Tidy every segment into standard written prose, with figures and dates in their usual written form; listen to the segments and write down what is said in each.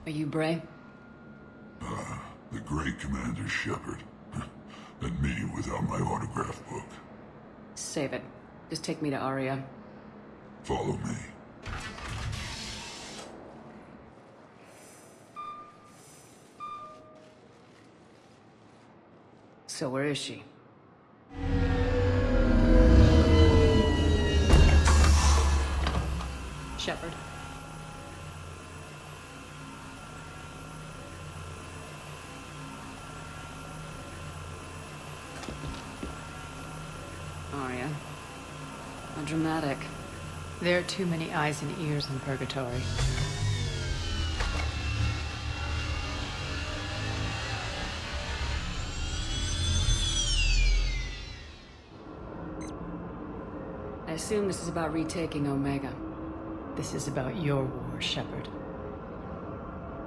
Are you Bray? The great Commander Shepard. And me without my autograph book. Save it. Just take me to Aria. Follow me. So where is she? Shepard. Aria. How dramatic. There are too many eyes and ears in Purgatory. I assume this is about retaking Omega. This is about your war, Shepard.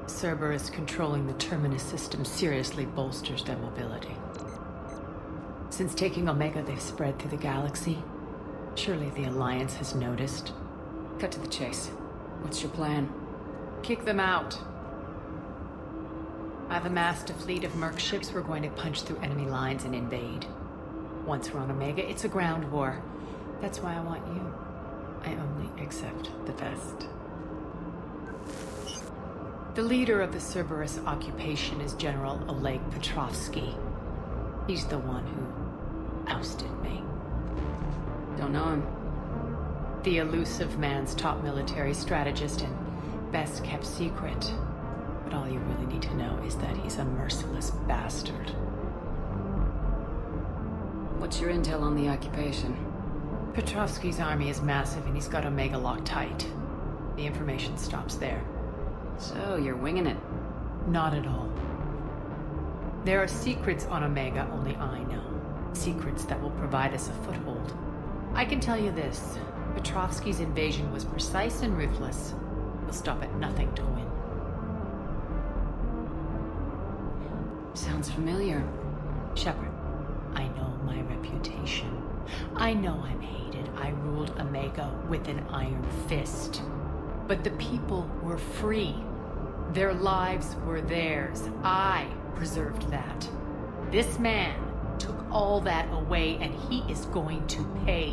Cerberus controlling the Terminus system seriously bolsters their mobility. Since taking Omega, they've spread through the galaxy. Surely the Alliance has noticed. Cut to the chase. What's your plan? Kick them out. I've amassed a fleet of merc ships. We're going to punch through enemy lines and invade. Once we're on Omega, it's a ground war. That's why I want you. I only accept the best. The leader of the Cerberus occupation is General Oleg Petrovsky. He's the one who ousted me. Don't know him. The elusive man's top military strategist and best kept secret. But all you really need to know is that he's a merciless bastard. What's your intel on the occupation? Petrovsky's army is massive and he's got Omega locked tight. The information stops there. So, you're winging it? Not at all. There are secrets on Omega only I know. Secrets that will provide us a foothold. I can tell you this. Petrovsky's invasion was precise and ruthless. He'll stop at nothing to win. Sounds familiar. Shepard, I know my reputation. I know I'm hated. I ruled Omega with an iron fist. But the people were free. Their lives were theirs. I preserved that. This man took all that away, and he is going to pay.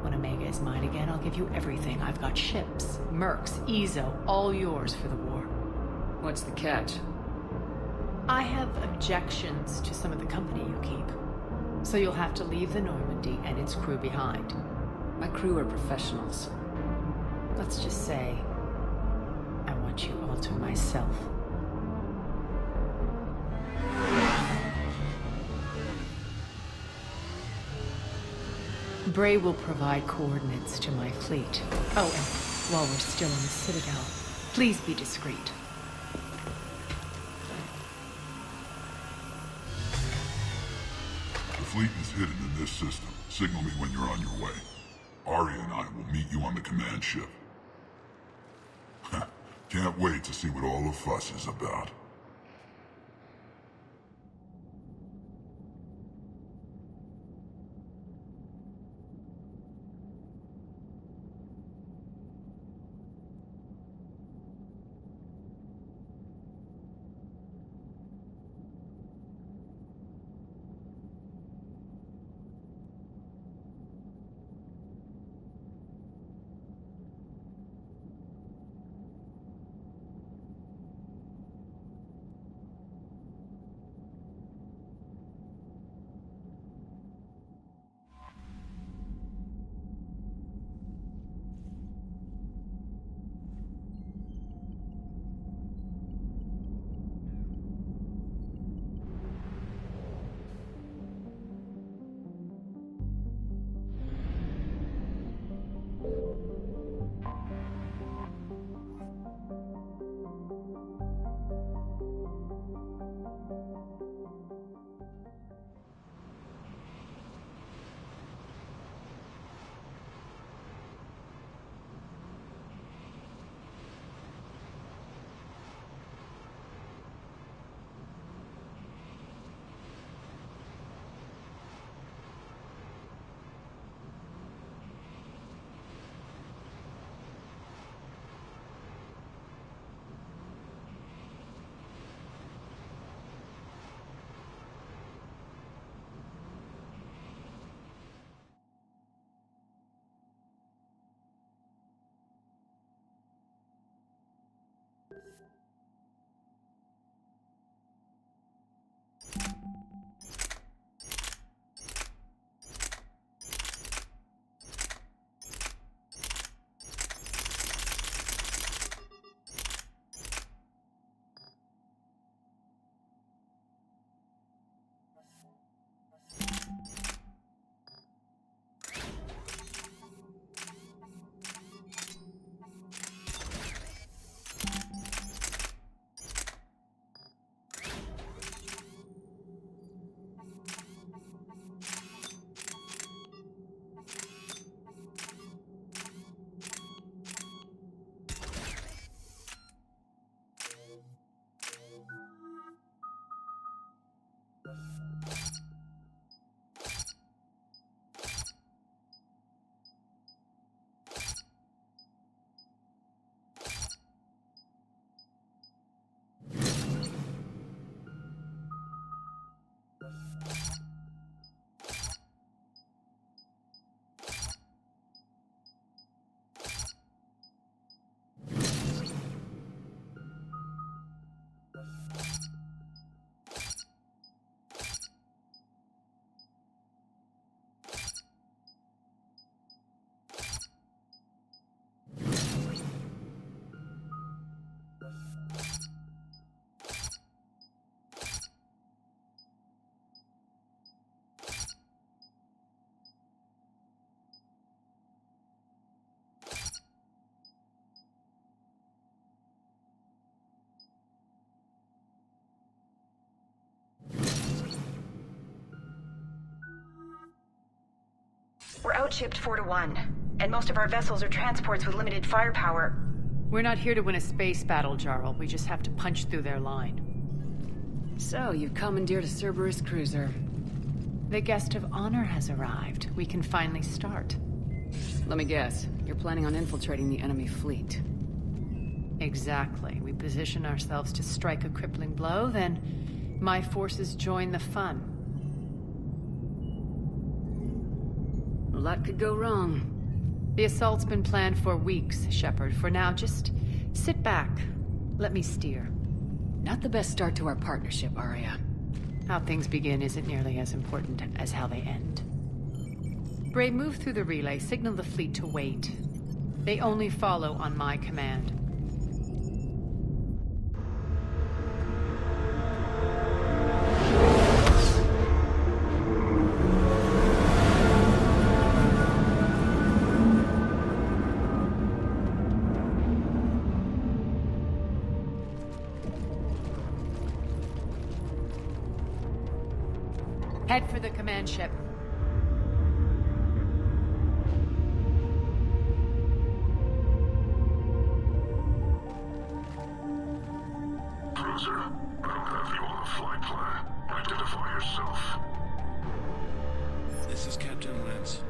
When Omega is mine again, I'll give you everything. I've got ships, mercs, Ezo, all yours for the war. What's the catch? I have objections to some of the company you keep. So you'll have to leave the Normandy and its crew behind. My crew are professionals. Let's just say, I want you all to myself. Bray will provide coordinates to my fleet. Oh, and while we're still in the Citadel, please be discreet. The fleet is hidden in this system. Signal me when you're on your way. Aria and I will meet you on the command ship. Can't wait to see what all the fuss is about. outchipped 4-1, and most of our vessels are transports with limited firepower. We're not here to win a space battle, Jarl. We just have to punch through their line. So, you've commandeered a Cerberus cruiser. The guest of honor has arrived. We can finally start. Let me guess, you're planning on infiltrating the enemy fleet. Exactly. We position ourselves to strike a crippling blow, then my forces join the fun. A lot could go wrong. The assault's been planned for weeks, Shepard. For now, just sit back. Let me steer. Not the best start to our partnership, Arya. How things begin isn't nearly as important as how they end. Bray, move through the relay. Signal the fleet to wait. They only follow on my command. Head for the command ship. Cruiser, I don't have you on the flight plan. Identify yourself. This is Captain Lentz.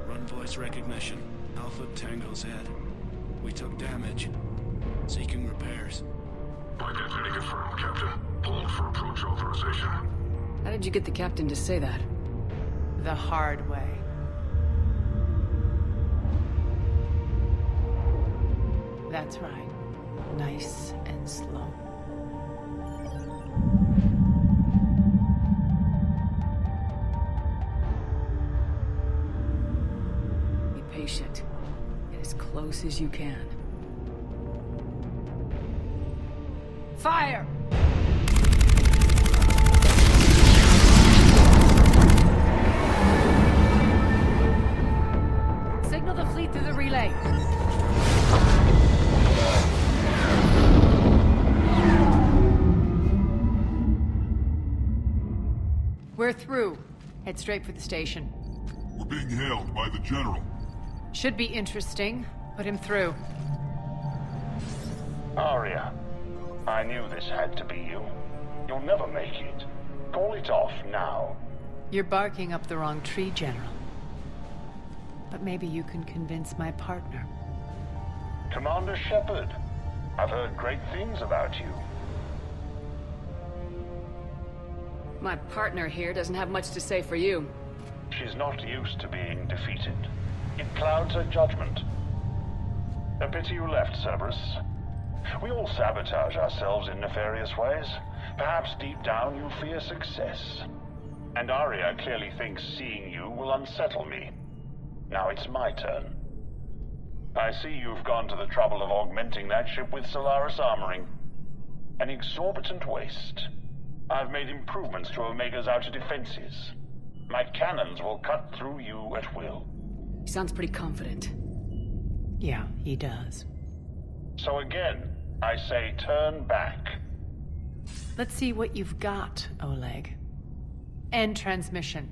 Run voice recognition. Alpha Tango Z. We took damage. Seeking repairs. Identity confirmed, Captain. Hold for approach authorization. How did you get the captain to say that? The hard way. That's right. Nice and slow. Be patient. Get as close as you can. Fire! Signal the fleet through the relay. We're through. Head straight for the station. We're being hailed by the General. Should be interesting. Put him through. Arya, I knew this had to be you. You'll never make it. Call it off now. You're barking up the wrong tree, General. But maybe you can convince my partner. Commander Shepard, I've heard great things about you. My partner here doesn't have much to say for you. She's not used to being defeated. It clouds her judgment. A pity you left, Cerberus. We all sabotage ourselves in nefarious ways. Perhaps deep down you fear success. And Arya clearly thinks seeing you will unsettle me. Now it's my turn. I see you've gone to the trouble of augmenting that ship with Solaris armoring. An exorbitant waste. I've made improvements to Omega's outer defenses. My cannons will cut through you at will. He sounds pretty confident. Yeah, he does. So again, I say turn back. Let's see what you've got, Oleg. End transmission.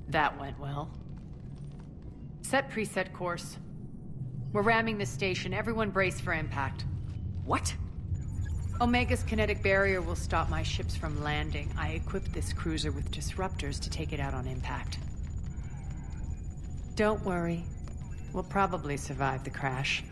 That went well. Set preset course. We're ramming the station. Everyone brace for impact. What? Omega's kinetic barrier will stop my ships from landing. I equipped this cruiser with disruptors to take it out on impact. Don't worry. We'll probably survive the crash.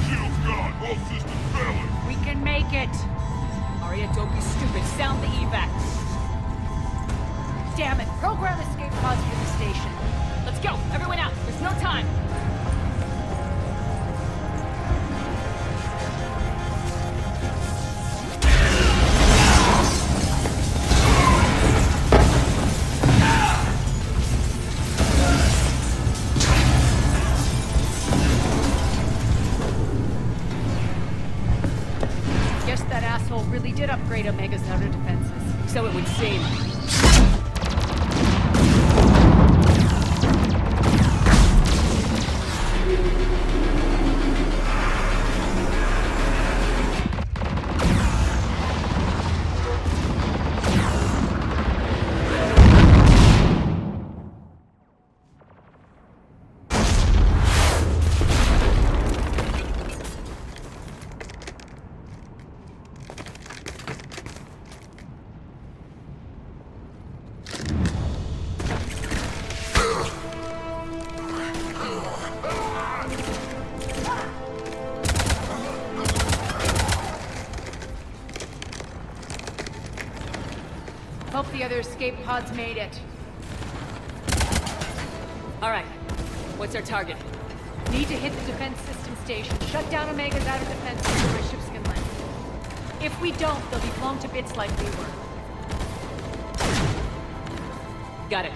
Shield's gone. All systems failing. We can make it! Arya, don't be stupid. Sound the evac. Damn it! Program escape pods for the station. Let's go. Everyone out. There's no time. Guess that asshole really did upgrade Omega's outer defenses. So it would seem. hope the other escape pods made it. Alright. What's our target? Need to hit the defense system station. Shut down Omega's outer defense so my ships can land. If we don't, they'll be blown to bits like we were. Got it.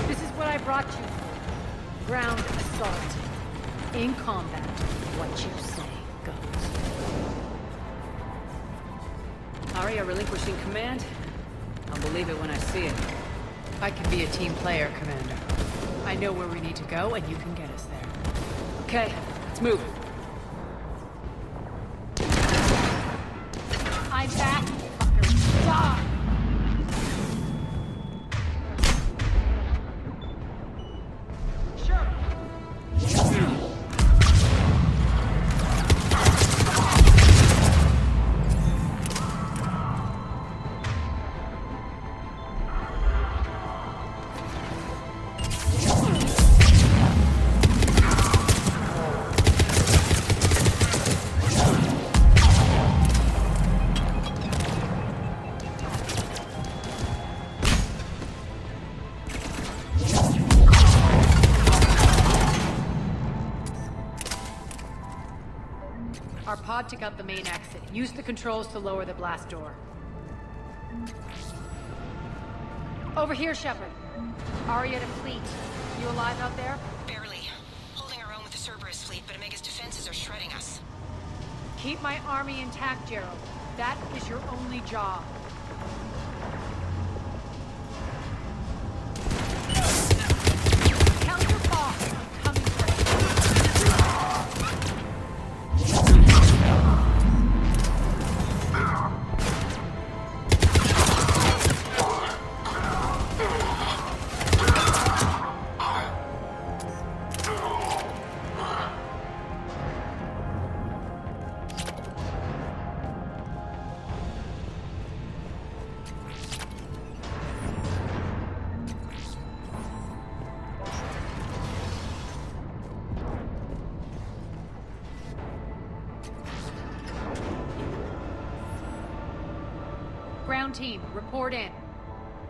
This is what I brought you for. Ground assault. In combat, what you say goes. Aria relinquishing command? I'll believe it when I see it. I can be a team player, Commander. I know where we need to go, and you can get us there. Okay, let's move. I'm back, fucker. Die! Our pod took out the main exit. Use the controls to lower the blast door. Over here, Shepard. Aria to fleet. You alive out there? Barely. Holding our own with the Cerberus fleet, but Omega's defenses are shredding us. Keep my army intact, Gerald. That is your only job. Tell your boss I'm coming for him. Ground team, report in.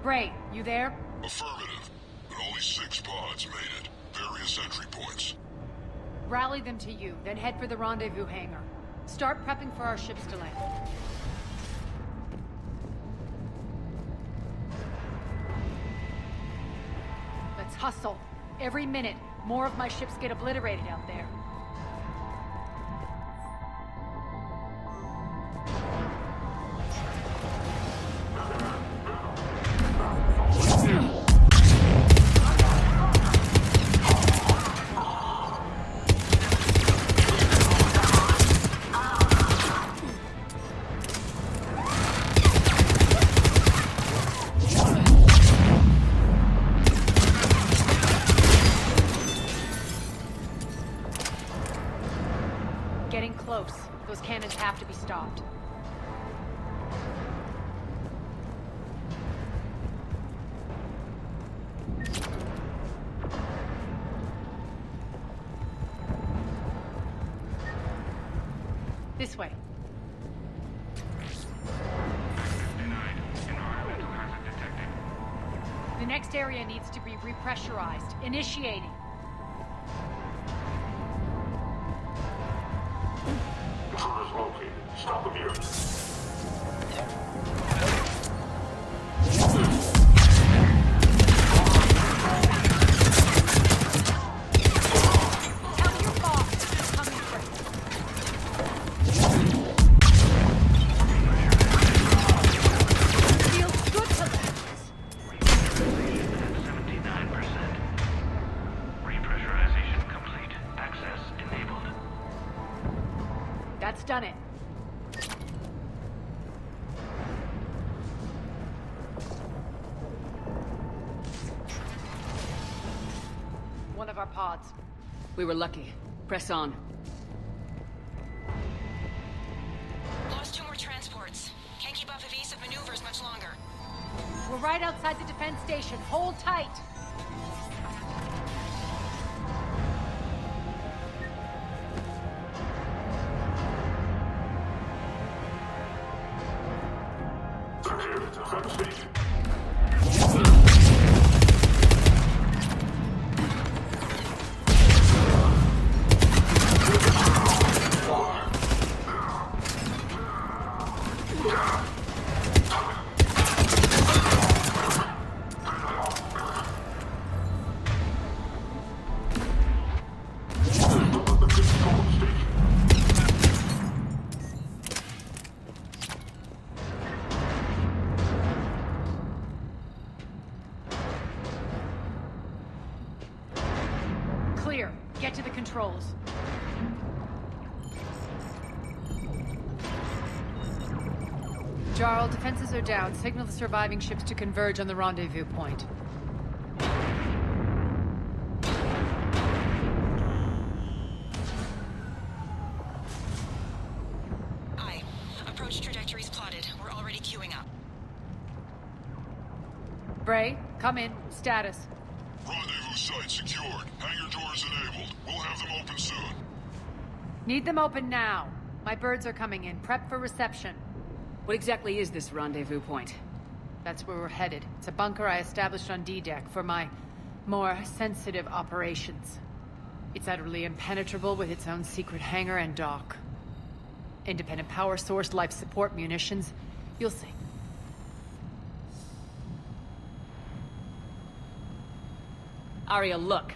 Bray, you there? Affirmative. But only 6 pods made it. Various entry points. Rally them to you, then head for the rendezvous hangar. Start prepping for our ships to land. Let's hustle. Every minute, more of my ships get obliterated out there. Getting close. Those cannons have to be stopped. This way. The next area needs to be repressurized. Initiating. Intruders located. Stop them here. Tell your boss I'm coming for him. Feels good to land. 79%. Repressurization complete. Access enabled. That's done it. One of our pods. We were lucky. Press on. Lost 2 more transports. Can't keep up evasive maneuvers much longer. We're right outside the defense station. Hold tight. Get to the controls. Jarl, defenses are down. Signal the surviving ships to converge on the rendezvous point. Aye. Approach trajectories plotted. We're already queuing up. Bray, come in. Status. Rendezvous site secured. Hangar doors enabled. We'll have them open soon. Need them open now. My birds are coming in. Prep for reception. What exactly is this rendezvous point? That's where we're headed. It's a bunker I established on D-Deck for my more sensitive operations. It's utterly impenetrable with its own secret hangar and dock. Independent power source, life support, munitions. You'll see. Arya, look.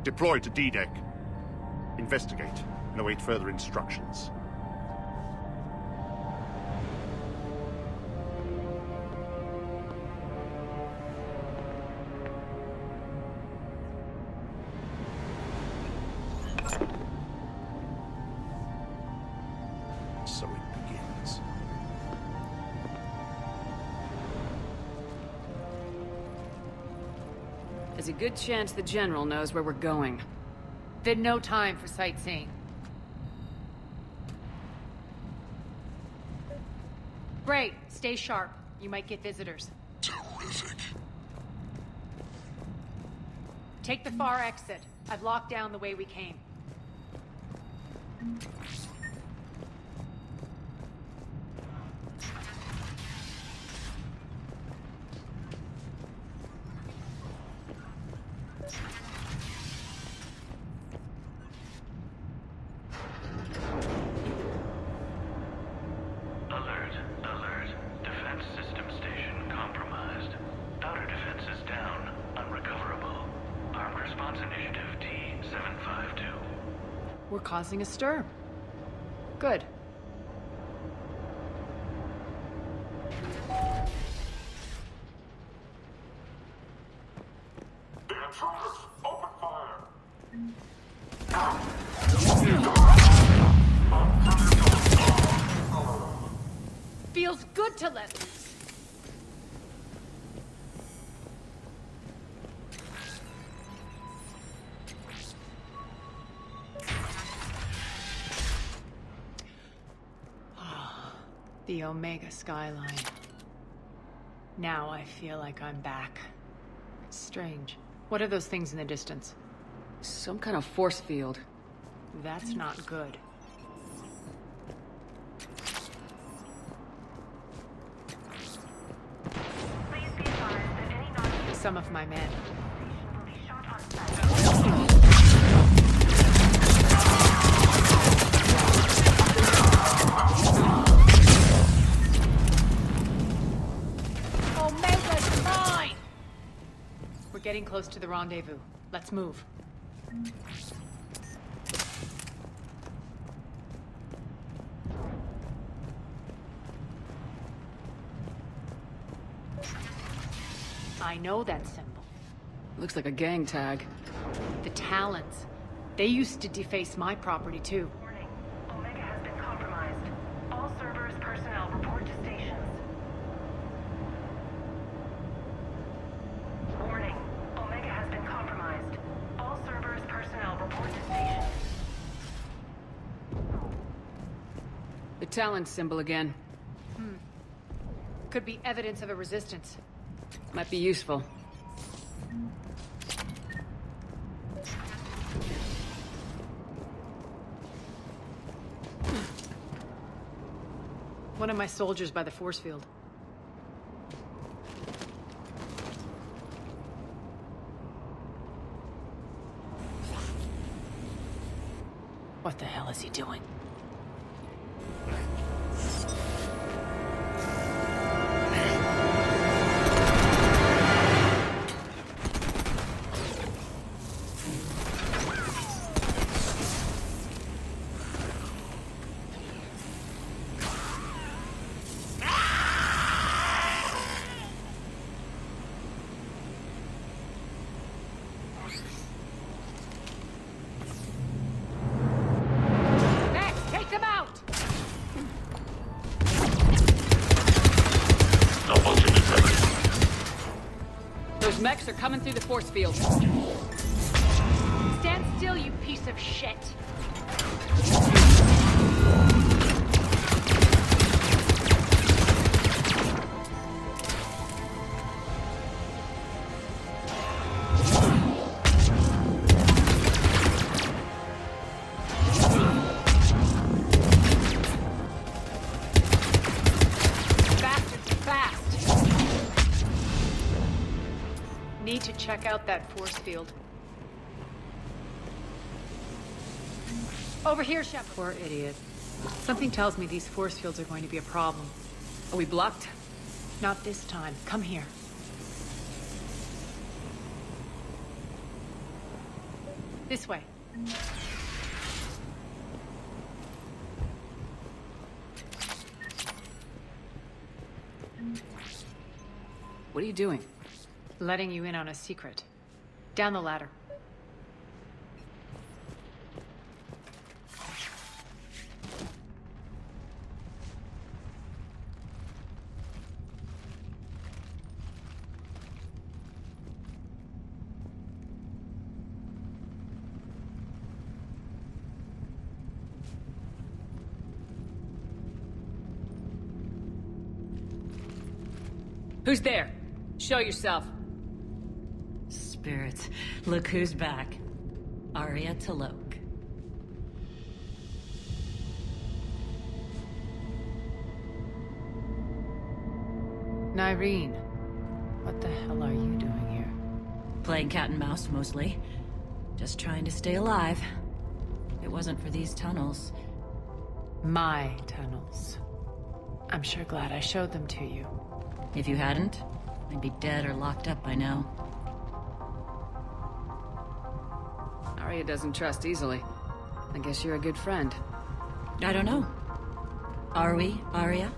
Deploy to D-Deck. Investigate and await further instructions. So it begins. There's a good chance the General knows where we're going. Then no time for sightseeing. Bray, stay sharp. You might get visitors. Terrific. Take the far exit. I've locked down the way we came. Alert, alert. Defense system station compromised. Outer defenses down, unrecoverable. Armed response initiative T-752. We're causing a stir. Good. The intruders! Open fire! Feels good to let loose. The Omega skyline. Now I feel like I'm back. It's strange. What are those things in the distance? Some kind of force field. That's not good. Please be advised that any non Some of my men. will be shot on sight. Omega's mine! We're getting close to the rendezvous. Let's move. I know that symbol. Looks like a gang tag. The Talons. They used to deface my property too. Warning. Omega has been compromised. All servers, personnel, report to stations. Warning. Omega has been compromised. All servers, personnel, report to stations. The Talon symbol again. Could be evidence of a resistance. Might be useful. One of my soldiers by the force field. What the hell is he doing? Mechs are coming through the force field. Stand still, you piece of shit! Need to check out that force field. Over here, Shepard. Poor idiot. Something tells me these force fields are going to be a problem. Are we blocked? Not this time. Come here. This way. What are you doing? Letting you in on a secret. Down the ladder. Who's there? Show yourself. Spirits, look who's back. Arya T'Loak. Nyreen, what the hell are you doing here? Playing cat and mouse, mostly. Just trying to stay alive. If it wasn't for these tunnels. My tunnels. I'm sure glad I showed them to you. If you hadn't, I'd be dead or locked up by now. Arya doesn't trust easily. I guess you're a good friend. I don't know. Are we, Arya?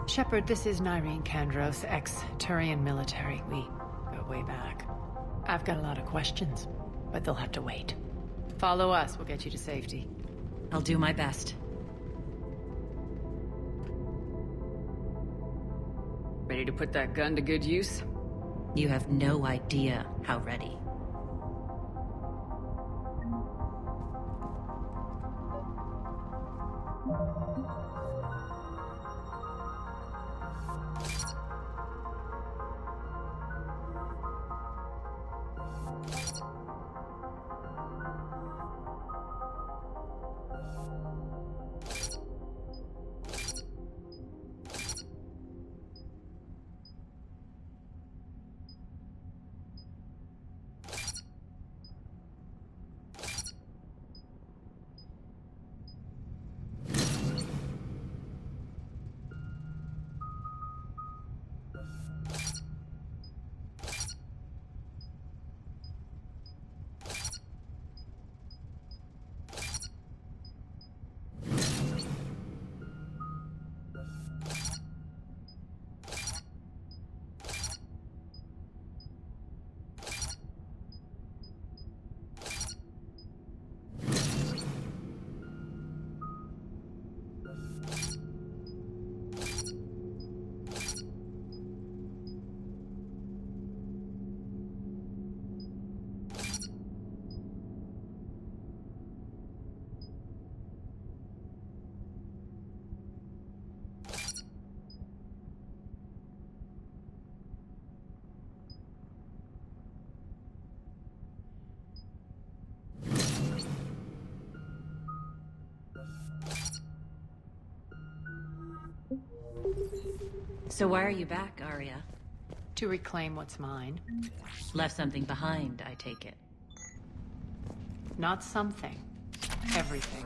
Shepard, this is Nyreen Kandros, ex-Turian military. We go way back. I've got a lot of questions, but they'll have to wait. Follow us, we'll get you to safety. I'll do my best. Ready to put that gun to good use? You have no idea how ready. So why are you back, Arya? To reclaim what's mine. Left something behind, I take it. Not something. Everything.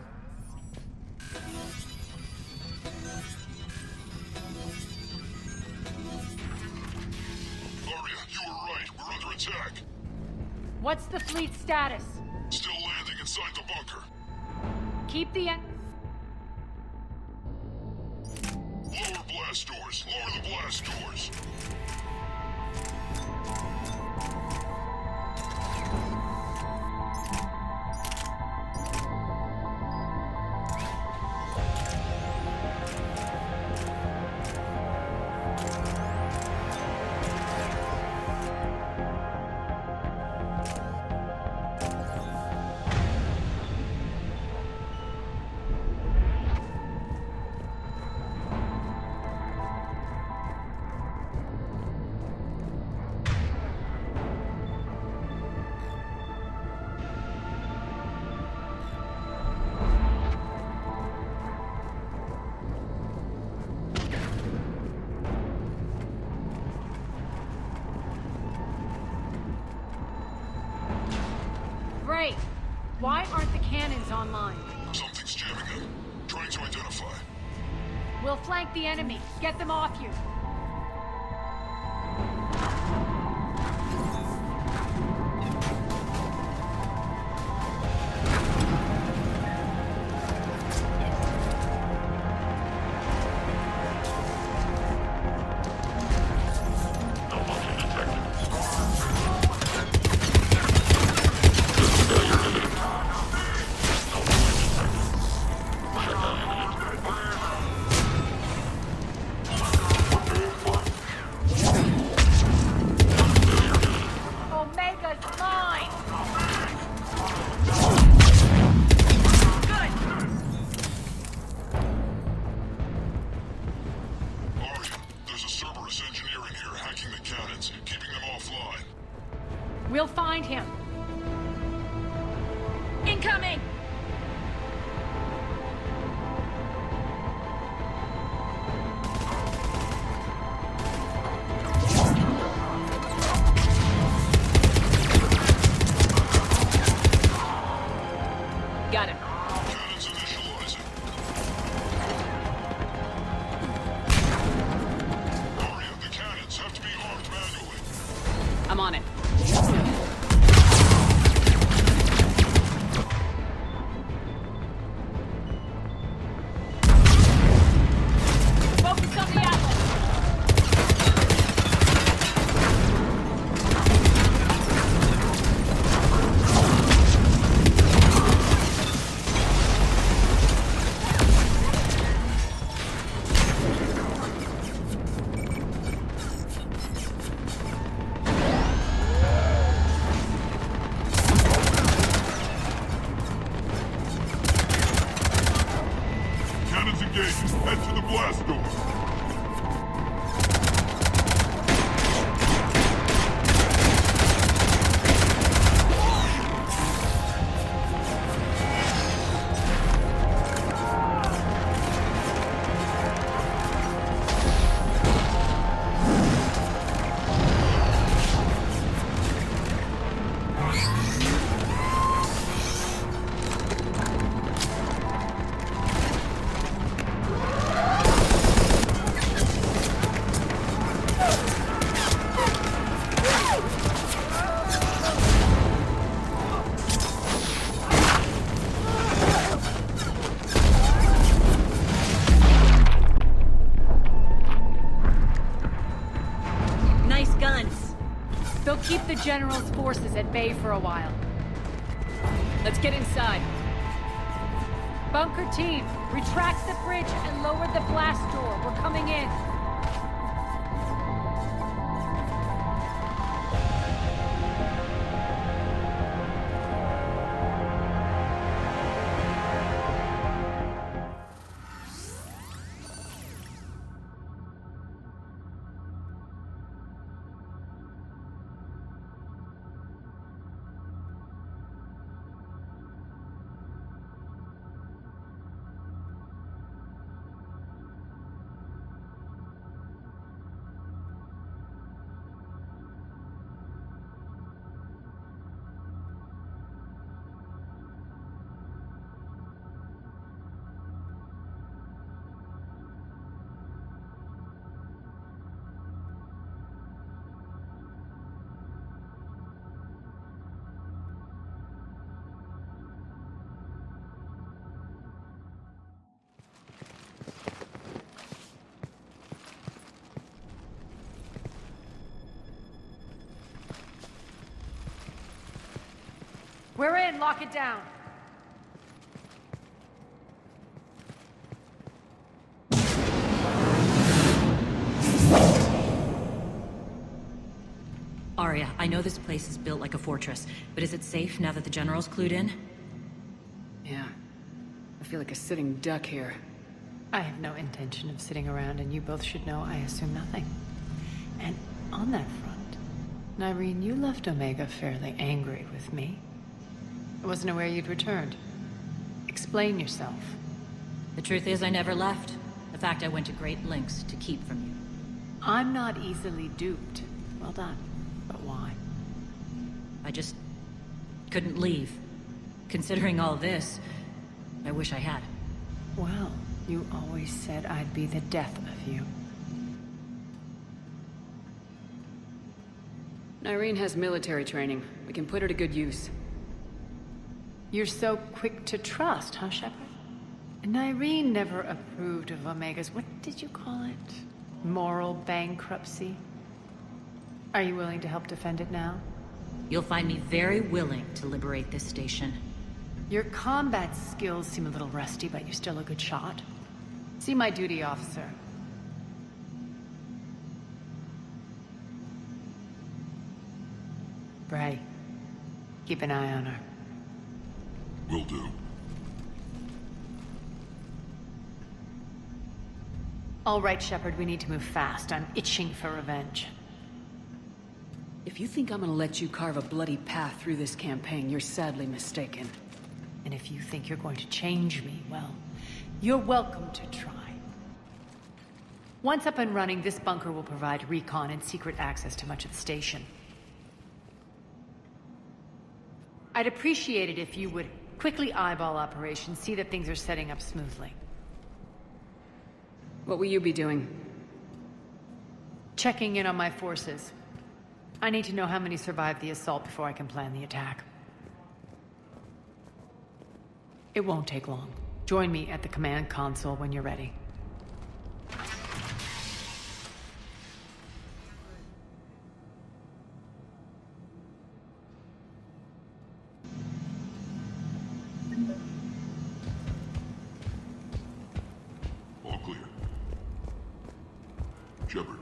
Arya, you were right. We're under attack. What's the fleet status? Still landing inside the bunker. Keep the end. Lower blast doors. Lower the blast doors. Why aren't the cannons online? Something's jamming them. Trying to identify. We'll flank the enemy. Get them off you. We'll find him. Incoming! Got it. Cannons initializing. Aria, the cannons have to be armed manually. I'm on it. Focus on the apple! Cannons engaged. Head to the blast door. Nice guns. They'll keep the General's forces at bay for a while. Let's get inside. Bunker team, retract the bridge and lower the blast door. We're coming in. We're in. Lock it down. Arya, I know this place is built like a fortress, but is it safe now that the General's clued in? Yeah. I feel like a sitting duck here. I have no intention of sitting around, and you both should know I assume nothing. And on that front, Nyreen, you left Omega fairly angry with me. I wasn't aware you'd returned. Explain yourself. The truth is, I never left. The fact I went to great lengths to keep from you. I'm not easily duped. Well done. But why? I just couldn't leave. Considering all this, I wish I had. Well, you always said I'd be the death of you. Irene has military training. We can put her to good use. You're so quick to trust, huh, Shepard? Irene never approved of Omega's, what did you call it? Moral bankruptcy? Are you willing to help defend it now? You'll find me very willing to liberate this station. Your combat skills seem a little rusty, but you're still a good shot. See my duty officer. Bray, keep an eye on her. Will do. All right, Shepard, we need to move fast. I'm itching for revenge. If you think I'm gonna let you carve a bloody path through this campaign, you're sadly mistaken. And if you think you're going to change me, well, you're welcome to try. Once up and running, this bunker will provide recon and secret access to much of the station. I'd appreciate it if you would quickly eyeball operations, see that things are setting up smoothly. What will you be doing? Checking in on my forces. I need to know how many survived the assault before I can plan the attack. It won't take long. Join me at the command console when you're ready. All clear. Shepard.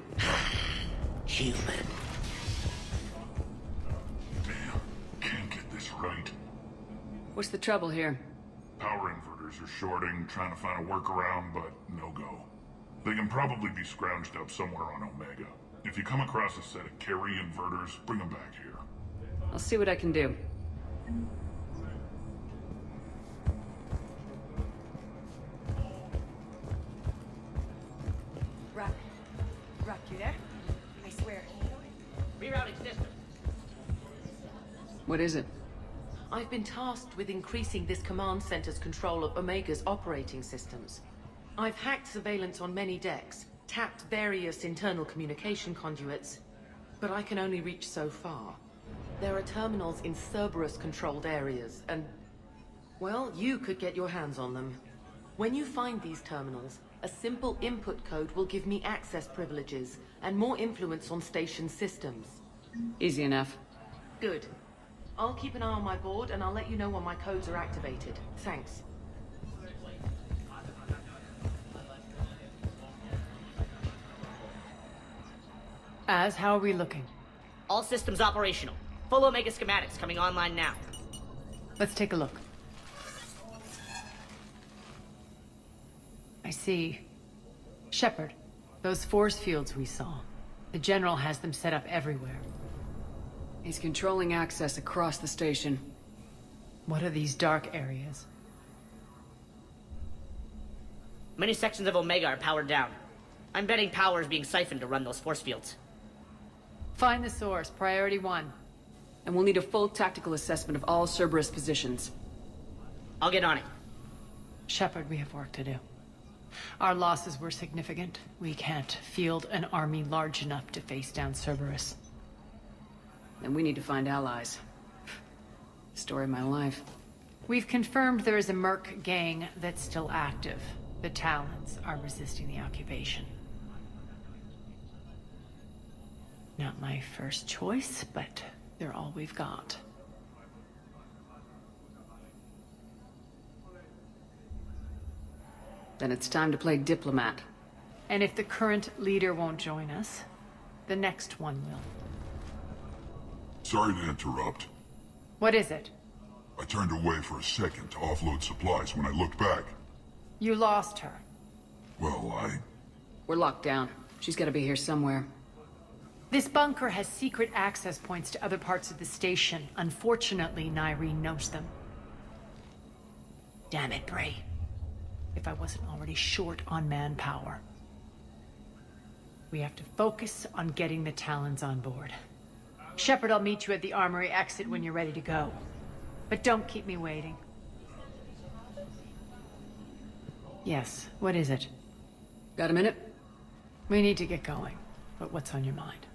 Human. Damn, can't get this right. What's the trouble here? Power inverters are shorting, trying to find a workaround, but no go. They can probably be scrounged up somewhere on Omega. If you come across a set of carry inverters, bring them back here. I'll see what I can do. Rock, you there? I swear. Rerouting system. What is it? I've been tasked with increasing this command center's control of Omega's operating systems. I've hacked surveillance on many decks, tapped various internal communication conduits, but I can only reach so far. There are terminals in Cerberus-controlled areas, and, well, you could get your hands on them. When you find these terminals, a simple input code will give me access privileges and more influence on station systems. Easy enough. Good. I'll keep an eye on my board, and I'll let you know when my codes are activated. Thanks. How are we looking? All systems operational. Full Omega schematics coming online now. Let's take a look. I see. Shepard, those force fields we saw. The General has them set up everywhere. He's controlling access across the station. What are these dark areas? Many sections of Omega are powered down. I'm betting power is being siphoned to run those force fields. Find the source, priority 1. And we'll need a full tactical assessment of all Cerberus positions. I'll get on it. Shepard, we have work to do. Our losses were significant. We can't field an army large enough to face down Cerberus. And we need to find allies. Story of my life. We've confirmed there is a Merc gang that's still active. The Talons are resisting the occupation. Not my first choice, but they're all we've got. Then it's time to play diplomat. And if the current leader won't join us, the next one will. Sorry to interrupt. What is it? I turned away for a second to offload supplies. When I looked back, You lost her. well, We're locked down. She's gotta be here somewhere. This bunker has secret access points to other parts of the station. Unfortunately, Nyreen knows them. Damn it, Bray. If I wasn't already short on manpower. We have to focus on getting the Talons on board. Shepard, I'll meet you at the armory exit when you're ready to go. But don't keep me waiting. Yes, what is it? Got a minute? We need to get going. But what's on your mind?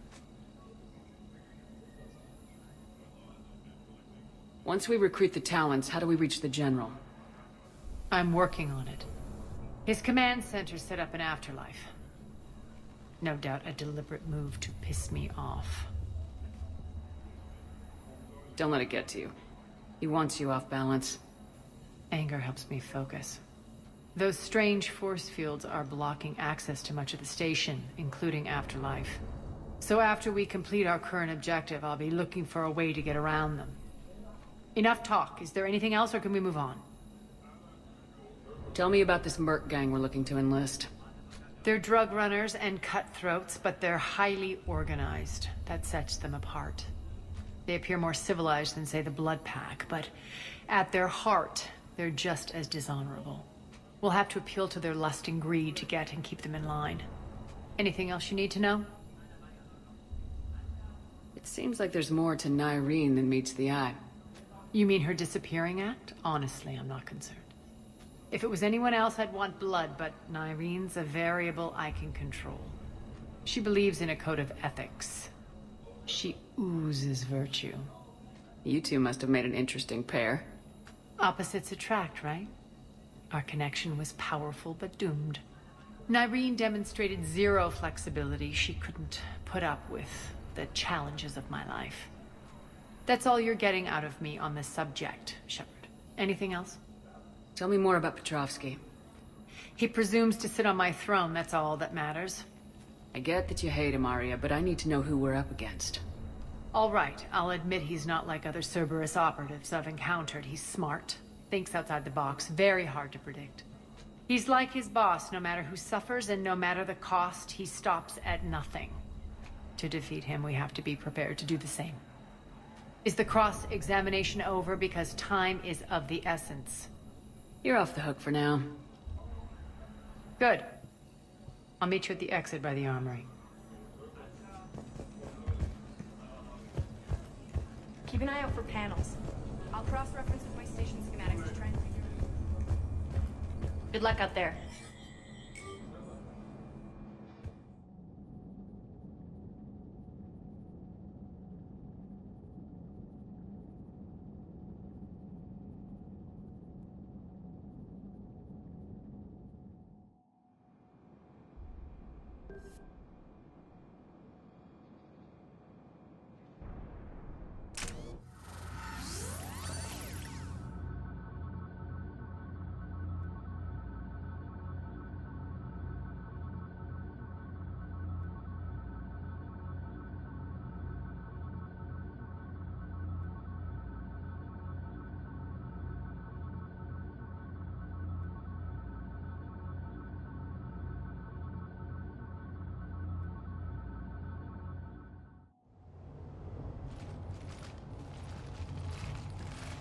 Once we recruit the Talons, how do we reach the General? I'm working on it. His command center set up an afterlife. No doubt a deliberate move to piss me off. Don't let it get to you. He wants you off balance. Anger helps me focus. Those strange force fields are blocking access to much of the station, including Afterlife. So after we complete our current objective, I'll be looking for a way to get around them. Enough talk. Is there anything else, or can we move on? Tell me about this merc gang we're looking to enlist. They're drug runners and cutthroats, but they're highly organized. That sets them apart. They appear more civilized than, say, the Blood Pack, but at their heart, they're just as dishonorable. We'll have to appeal to their lust and greed to get and keep them in line. Anything else you need to know? It seems like there's more to Nyreen than meets the eye. You mean her disappearing act? Honestly, I'm not concerned. If it was anyone else, I'd want blood, but Nyreen's a variable I can control. She believes in a code of ethics. She oozes virtue. You two must have made an interesting pair. Opposites attract, right? Our connection was powerful but doomed. Nyreen demonstrated zero flexibility. She couldn't put up with the challenges of my life. That's all you're getting out of me on this subject, Shepard. Anything else? Tell me more about Petrovsky. He presumes to sit on my throne, that's all that matters. I get that you hate him, Arya, but I need to know who we're up against. All right, I'll admit he's not like other Cerberus operatives I've encountered. He's smart, thinks outside the box, very hard to predict. He's like his boss, no matter who suffers and no matter the cost, he stops at nothing. To defeat him, we have to be prepared to do the same. Is the cross-examination over? Because time is of the essence. You're off the hook for now. Good. I'll meet you at the exit by the armory. Keep an eye out for panels. I'll cross-reference with my station schematics to try and figure out. Good luck out there.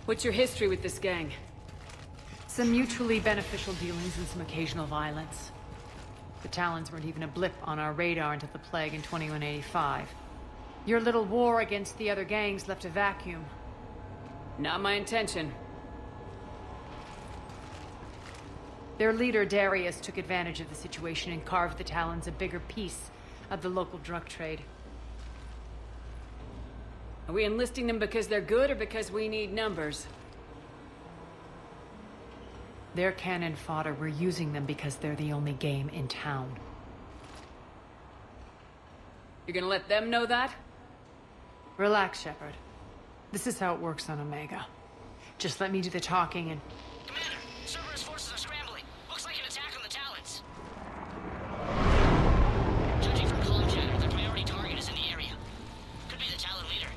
What's your history with this gang? Some mutually beneficial dealings and some occasional violence. The Talons weren't even a blip on our radar until the plague in 2185. Your little war against the other gangs left a vacuum. Not my intention. Their leader, Darius, took advantage of the situation and carved the Talons a bigger piece of the local drug trade. Are we enlisting them because they're good or because we need numbers? They're cannon fodder. We're using them because they're the only game in town. You're gonna let them know that? Relax, Shepard. This is how it works on Omega. Just let me do the talking and... Commander, Cerberus forces are scrambling. Looks like an attack on the Talons. Judging from comm chatter, their priority target is in the area. Could be the Talon leader.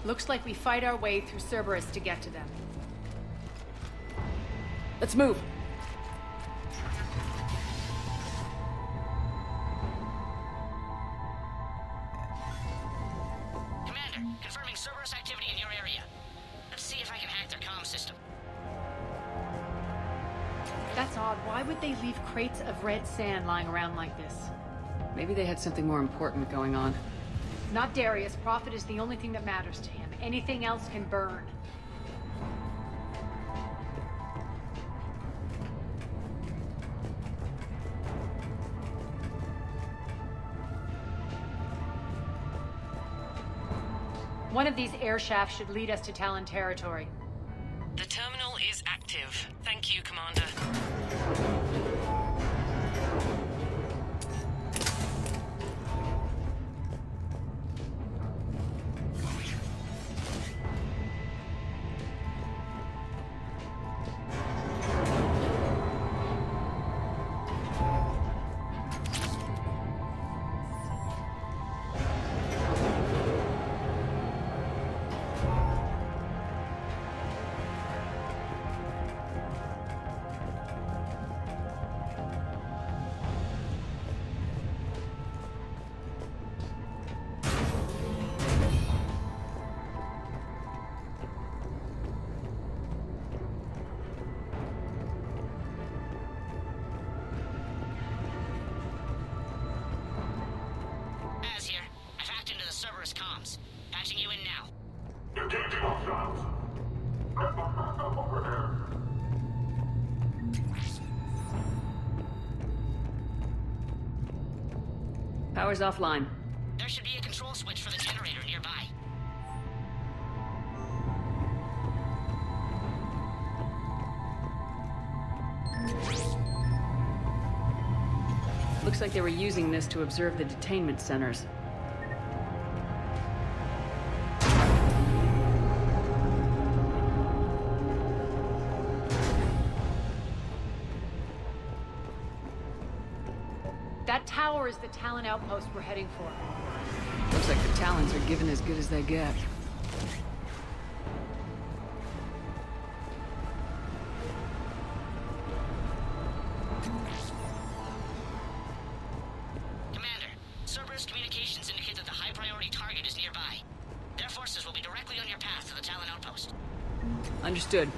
Looks like we fight our way through Cerberus to get to them. Let's move. Commander, confirming Cerberus activity in your area. Let's see if I can hack their comm system. That's odd. Why would they leave crates of red sand lying around like this? Maybe they had something more important going on. Not Darius. Profit is the only thing that matters to him. Anything else can burn. One of these air shafts should lead us to Talon territory. The terminal is active. Thank you, Commander. Comms. Patching you in now. Engaging hostiles. Over there. Power's offline. There should be a control switch for the generator nearby. Looks like they were using this to observe the detainment centers. That tower is the Talon outpost we're heading for. Looks like the Talons are given as good as they get. Commander, Cerberus communications indicate that the high-priority target is nearby. Their forces will be directly on your path to the Talon outpost. Understood.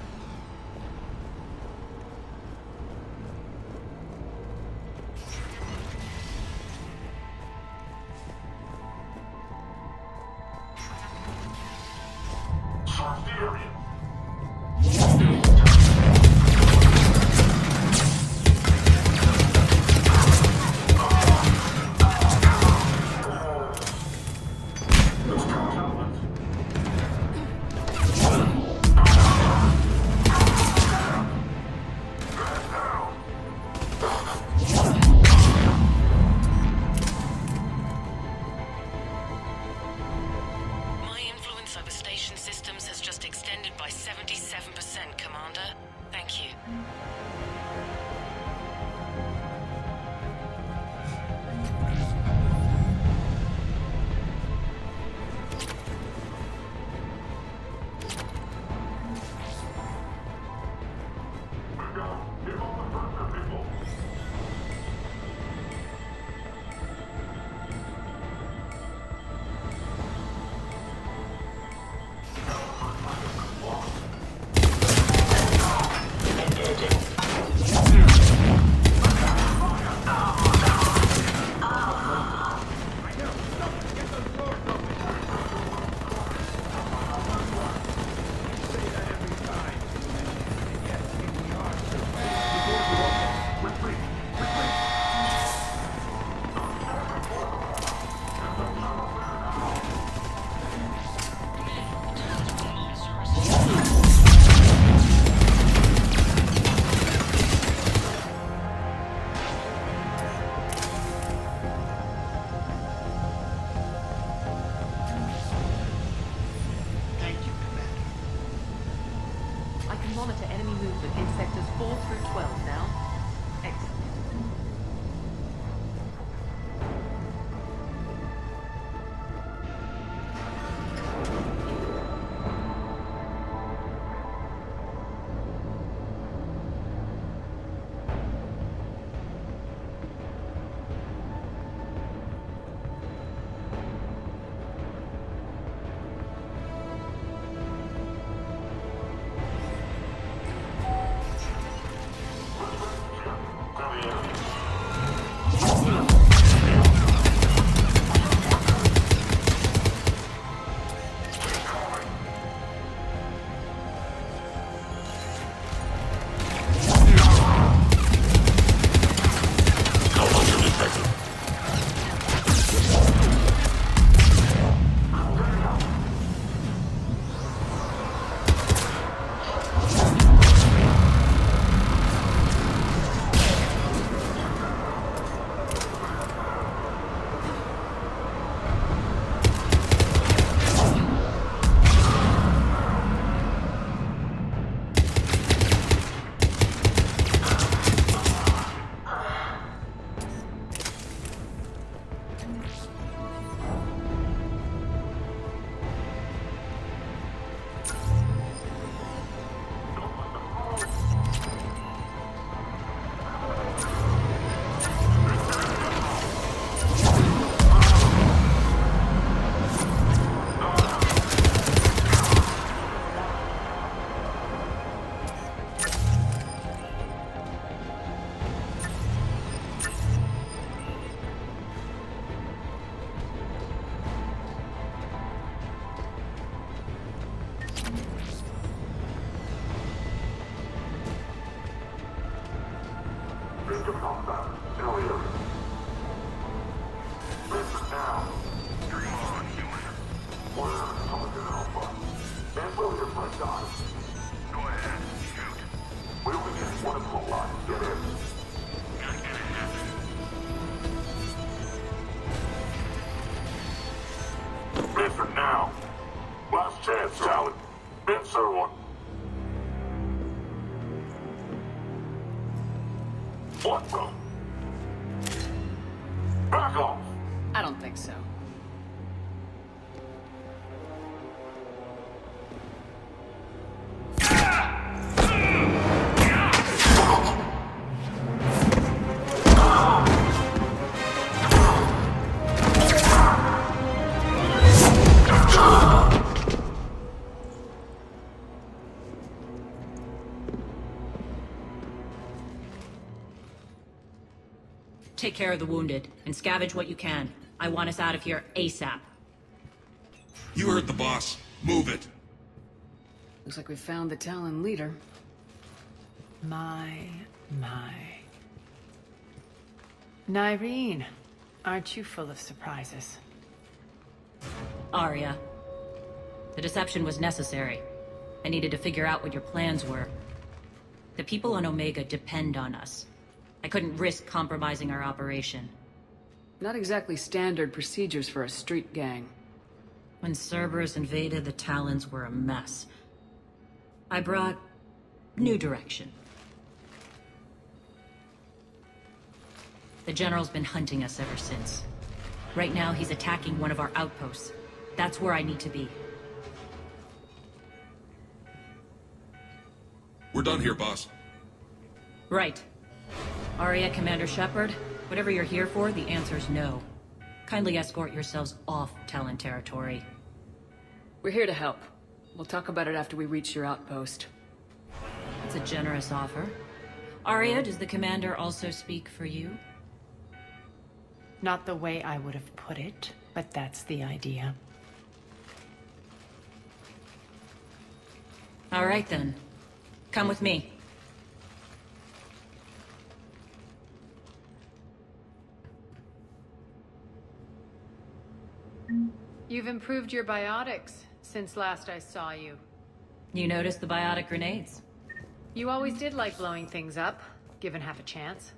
Monitor enemy movement in sectors 4 through 12 now. Excellent. to combat. Earlier. Listen now. Dream on, human. We're coming to Alpha. And will your friend die? Go ahead. Shoot. We only get one of the line. Get in. Gotta get it happen. Listen now. Last chance, Salad. Answer one. What the? Back off! I don't think so. Take care of the wounded, and scavenge what you can. I want us out of here ASAP. You heard the boss. Move it. Looks like we found the Talon leader. My. Nyreen, aren't you full of surprises? Arya. The deception was necessary. I needed to figure out what your plans were. The people on Omega depend on us. I couldn't risk compromising our operation. Not exactly standard procedures for a street gang. When Cerberus invaded, the Talons were a mess. I brought new direction. The General's been hunting us ever since. Right now, he's attacking one of our outposts. That's where I need to be. We're done here, boss. Right. Arya, Commander Shepard, whatever you're here for, the answer's no. Kindly escort yourselves off Talon territory. We're here to help. We'll talk about it after we reach your outpost. That's a generous offer. Arya, does the Commander also speak for you? Not the way I would have put it, but that's the idea. All right, then. Come with me. You've improved your biotics since last I saw you. You noticed the biotic grenades? You always did like blowing things up, given half a chance.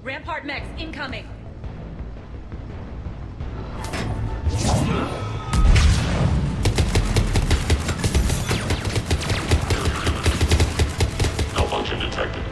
Rampart mechs incoming! Malfunction detected.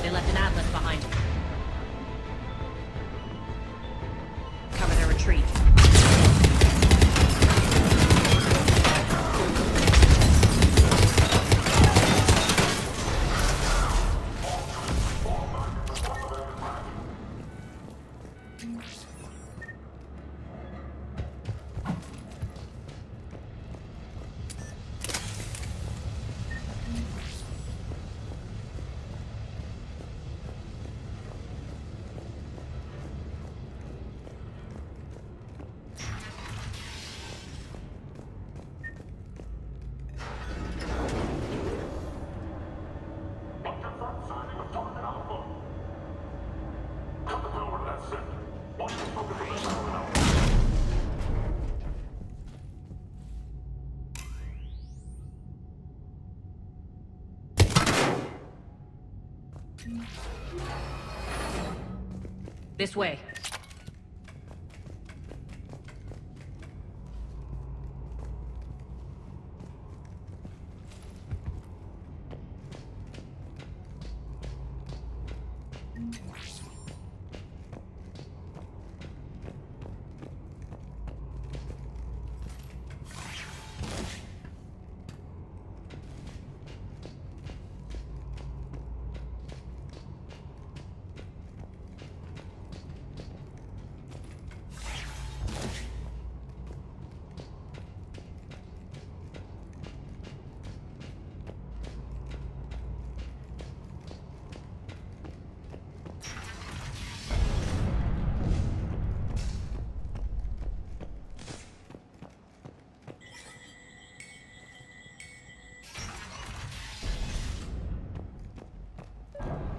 They left an atlas behind. Cover their retreat. This way.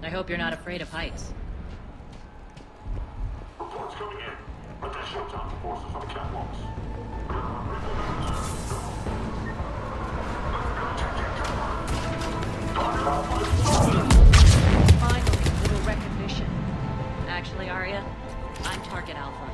I hope you're not afraid of heights. Reports coming in. Additional time forces on catwalks. Finally, a little recognition. Actually, Arya, I'm Target Alpha.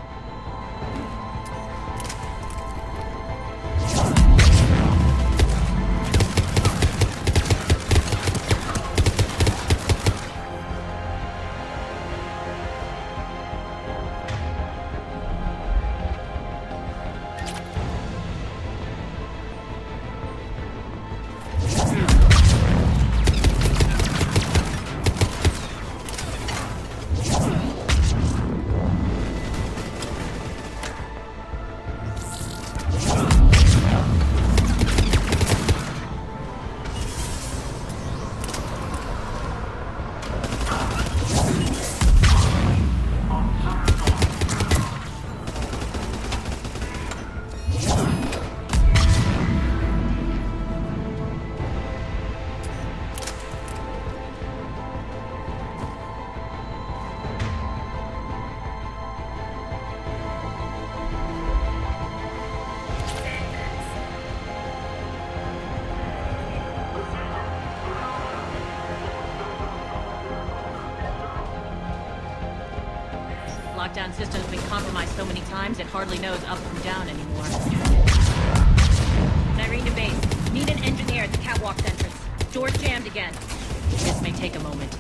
Lockdown system's been compromised so many times it hardly knows up from down anymore. Nyreen to base. Need an engineer at the catwalk's entrance. Door's jammed again. This may take a moment.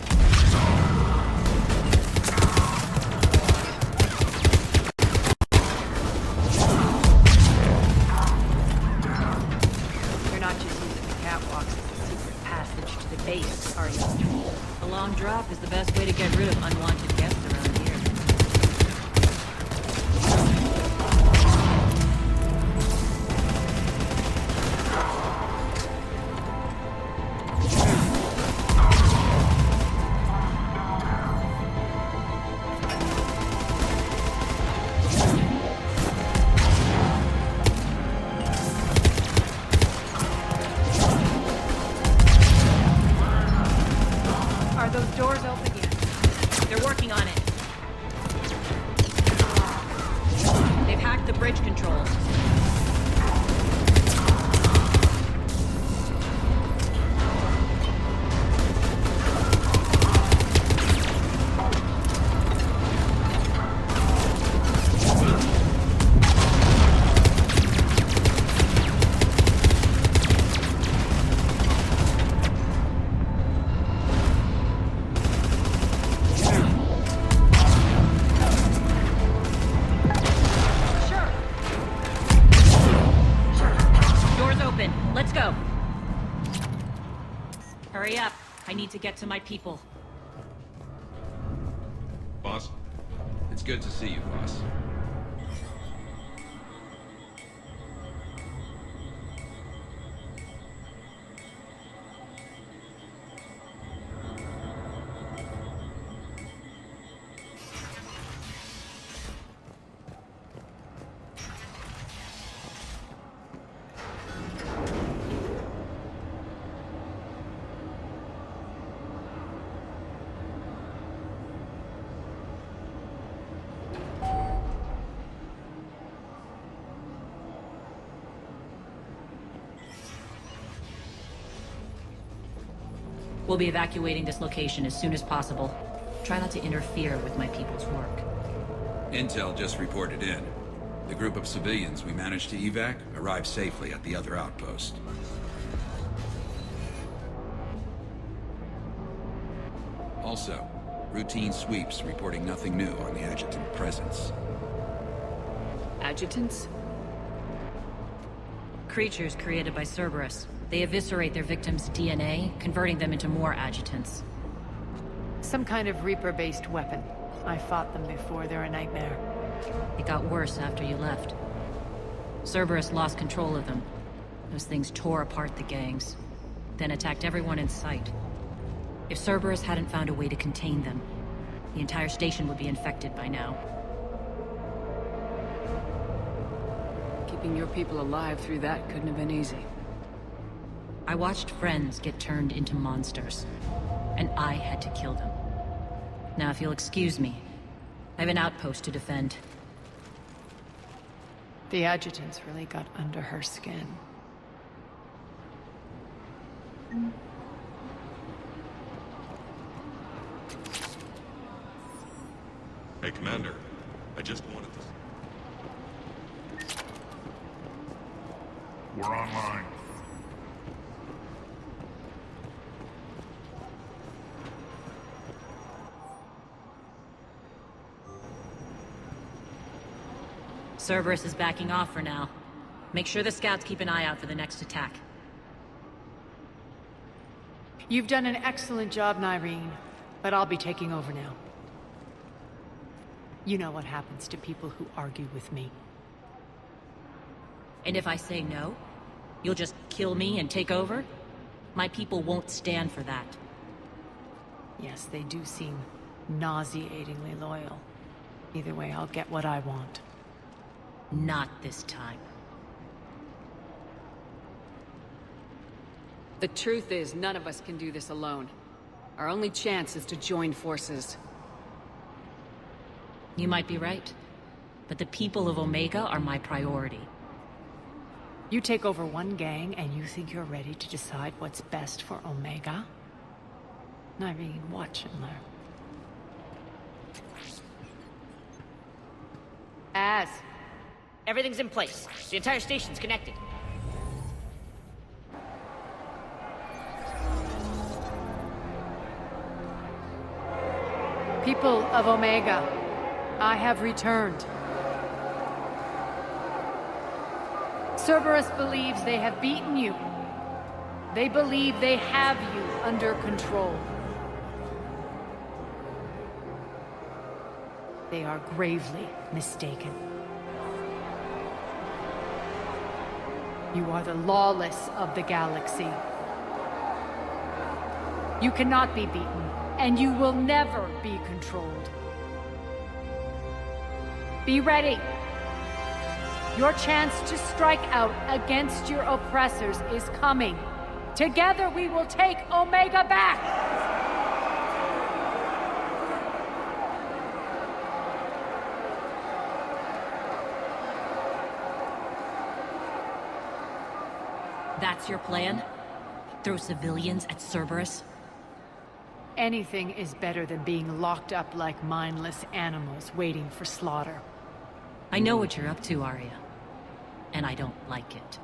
You're not just using the catwalks as a secret passage to the base, are you? A long drop is the best way to get rid of unwanted guests around here. Are those doors open yet? They're working on it. They've hacked the bridge controls. Let's go. Hurry up. I need to get to my people. Boss? It's good to see you, boss. We'll be evacuating this location as soon as possible. Try not to interfere with my people's work. Intel just reported in. The group of civilians we managed to evac arrived safely at the other outpost. Also, routine sweeps reporting nothing new on the adjutant presence. Adjutants? Creatures created by Cerberus. They eviscerate their victims' DNA, converting them into more adjutants. Some kind of Reaper-based weapon. I fought them before, they're a nightmare. It got worse after you left. Cerberus lost control of them. Those things tore apart the gangs, then attacked everyone in sight. If Cerberus hadn't found a way to contain them, the entire station would be infected by now. Keeping your people alive through that couldn't have been easy. I watched friends get turned into monsters, and I had to kill them. Now, if you'll excuse me, I have an outpost to defend. The adjutants really got under her skin. Hey, Commander. I just wanted to... We're online. Cerberus is backing off for now. Make sure the scouts keep an eye out for the next attack. You've done an excellent job, Nyreen, but I'll be taking over now. You know what happens to people who argue with me. And if I say no, you'll just kill me and take over? My people won't stand for that. Yes, they do seem nauseatingly loyal. Either way, I'll get what I want. Not this time. The truth is, none of us can do this alone. Our only chance is to join forces. You might be right, but the people of Omega are my priority. You take over one gang and you think you're ready to decide what's best for Omega? Nyreen, watch and learn. Az, everything's in place. The entire station's connected. People of Omega, I have returned. Cerberus believes they have beaten you. They believe they have you under control. They are gravely mistaken. You are the lawless of the galaxy. You cannot be beaten, and you will never be controlled. Be ready. Your chance to strike out against your oppressors is coming. Together we will take Omega back! That's your plan? Throw civilians at Cerberus? Anything is better than being locked up like mindless animals waiting for slaughter. I know what you're up to, Arya. And I don't like it.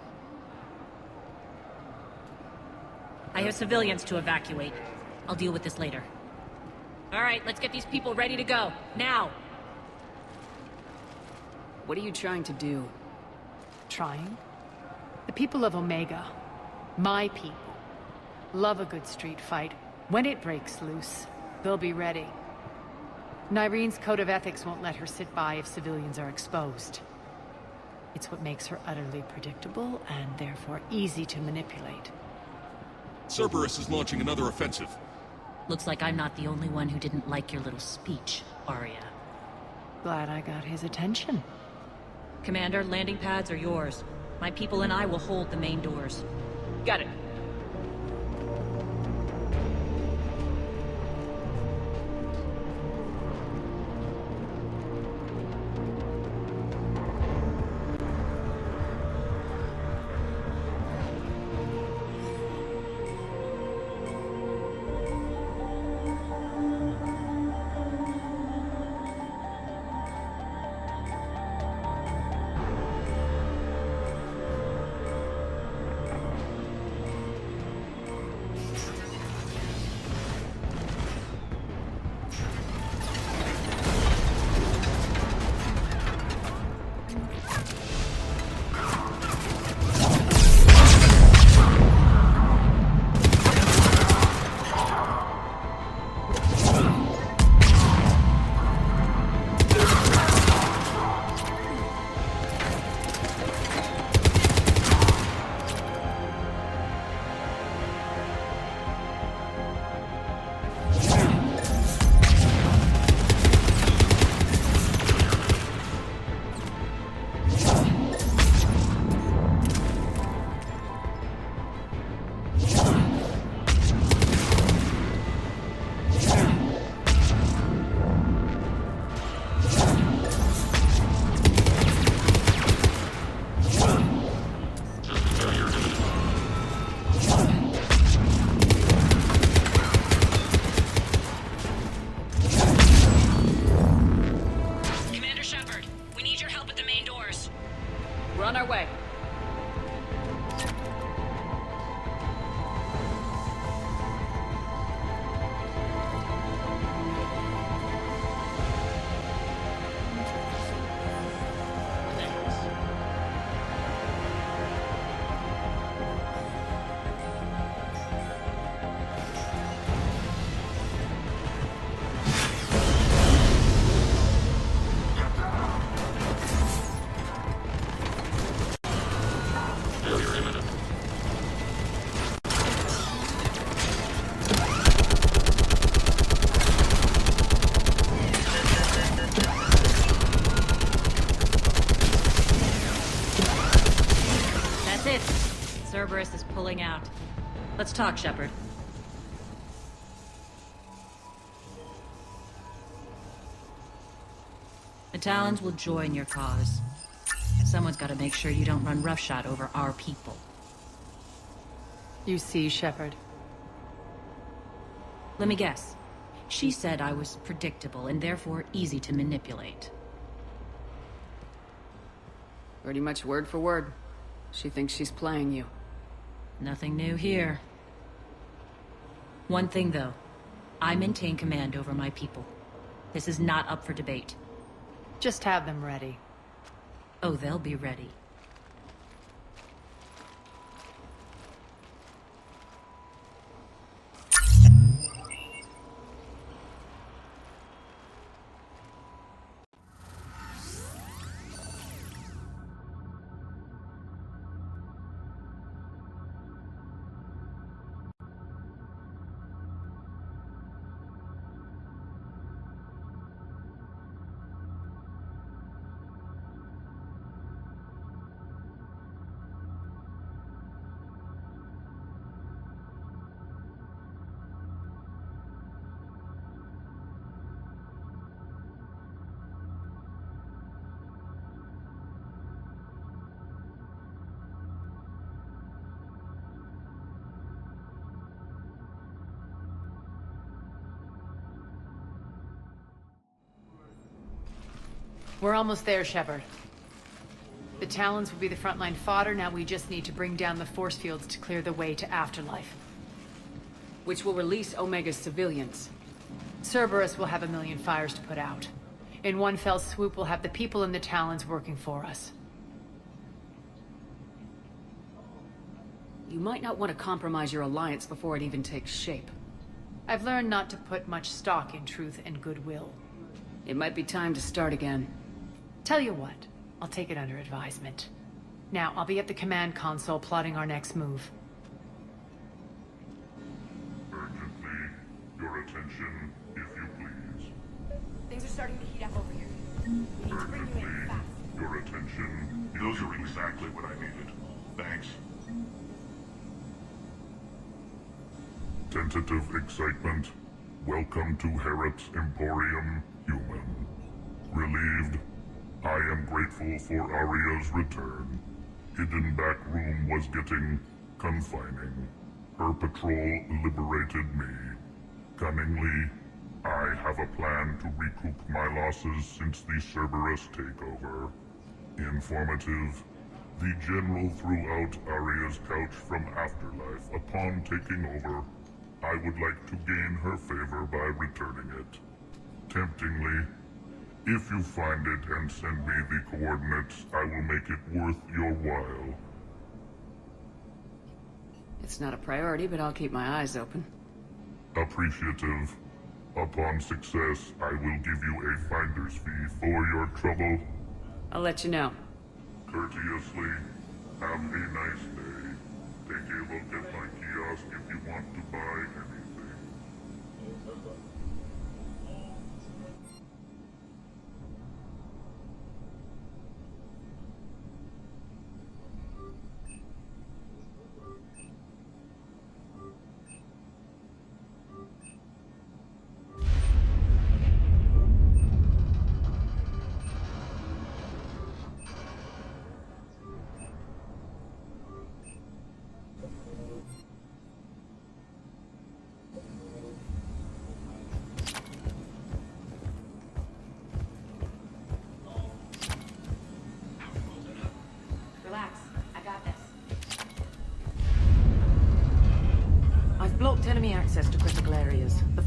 I have civilians to evacuate. I'll deal with this later. All right, let's get these people ready to go. Now! What are you trying to do? Trying? The people of Omega, my people, love a good street fight. When it breaks loose, they'll be ready. Nyreen's code of ethics won't let her sit by if civilians are exposed. It's what makes her utterly predictable and therefore easy to manipulate. Cerberus is launching another offensive. Looks like I'm not the only one who didn't like your little speech, Arya. Glad I got his attention. Commander, landing pads are yours. My people and I will hold the main doors. Got it. We're on our way. Cerberus is pulling out. Let's talk, Shepard. The Talons will join your cause. Someone's got to make sure you don't run roughshod over our people. You see, Shepard? Let me guess. She said I was predictable and therefore easy to manipulate. Pretty much word for word. She thinks she's playing you. Nothing new here. One thing, though. I maintain command over my people. This is not up for debate. Just have them ready. Oh, they'll be ready. We're almost there, Shepard. The Talons will be the frontline fodder, now we just need to bring down the force fields to clear the way to Afterlife. Which will release Omega's civilians. Cerberus will have a million fires to put out. In one fell swoop, we'll have the people in the Talons working for us. You might not want to compromise your alliance before it even takes shape. I've learned not to put much stock in truth and goodwill. It might be time to start again. Tell you what, I'll take it under advisement. Now, I'll be at the command console plotting our next move. Urgently, your attention, if you please. Things are starting to heat up over here. We need to bring you in fast. Your attention. Those are exactly what I needed. Thanks. Tentative excitement. Welcome to Herod's Emporium, human. Relieved. I am grateful for Aria's return. Hidden back room was getting confining. Her patrol liberated me. Cunningly, I have a plan to recoup my losses since the Cerberus takeover. Informative. The General threw out Aria's couch from Afterlife upon taking over. I would like to gain her favor by returning it. Temptingly, if you find it and send me the coordinates, I will make it worth your while. It's not a priority, but I'll keep my eyes open. Appreciative. Upon success, I will give you a finder's fee for your trouble. I'll let you know. Courteously, have a nice day. Take a look at my kiosk if you want to buy anything.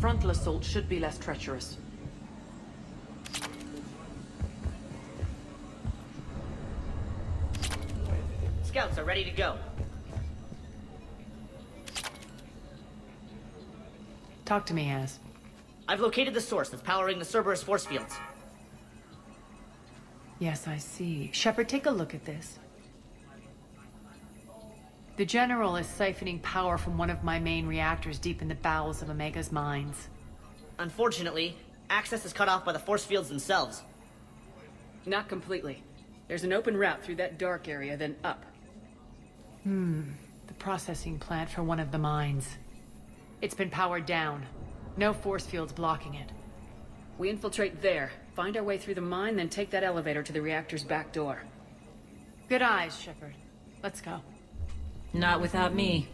frontal assault should be less treacherous. Scouts are ready to go. Talk to me, Az. I've located the source that's powering the Cerberus force fields. Yes, I see. Shepard, take a look at this. The General is siphoning power from one of my main reactors deep in the bowels of Omega's mines. Unfortunately, access is cut off by the force fields themselves. Not completely. There's an open route through that dark area, then up. The processing plant for one of the mines. It's been powered down. No force fields blocking it. We infiltrate there, find our way through the mine, then take that elevator to the reactor's back door. Good eyes, Shepard. Let's go. Not without me.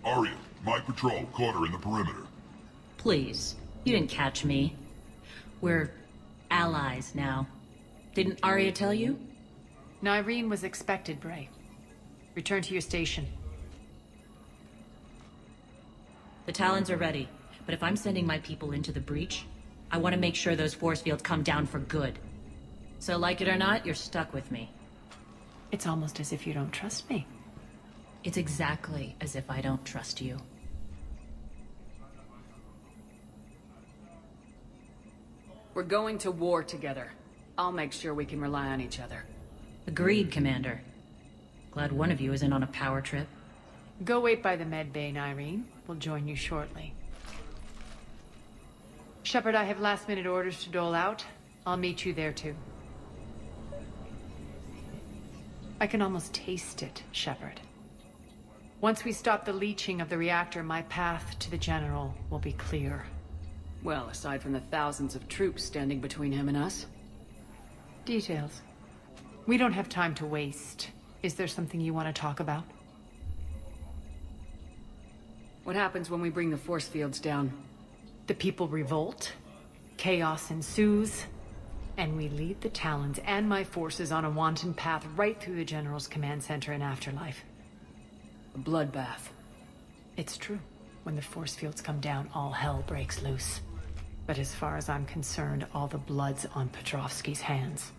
Arya, my patrol caught her in the perimeter. Please. You didn't catch me. We're allies now. Didn't Arya tell you? Nyreen was expected, Bray. Return to your station. The Talons are ready, but if I'm sending my people into the breach, I want to make sure those force fields come down for good. So like it or not, you're stuck with me. It's almost as if you don't trust me. It's exactly as if I don't trust you. We're going to war together. I'll make sure we can rely on each other. Agreed, Commander. Glad one of you isn't on a power trip. Go wait by the med bay, Nyreen. We'll join you shortly. Shepard, I have last-minute orders to dole out. I'll meet you there, too. I can almost taste it, Shepard. Once we stop the leaching of the reactor, my path to the General will be clear. Well, aside from the thousands of troops standing between him and us. Details. We don't have time to waste. Is there something you want to talk about? What happens when we bring the force fields down? The people revolt, chaos ensues, and we lead the Talons and my forces on a wanton path right through the General's command center and afterlife. A bloodbath. It's true. When the force fields come down, all hell breaks loose. But as far as I'm concerned, all the blood's on Petrovsky's hands.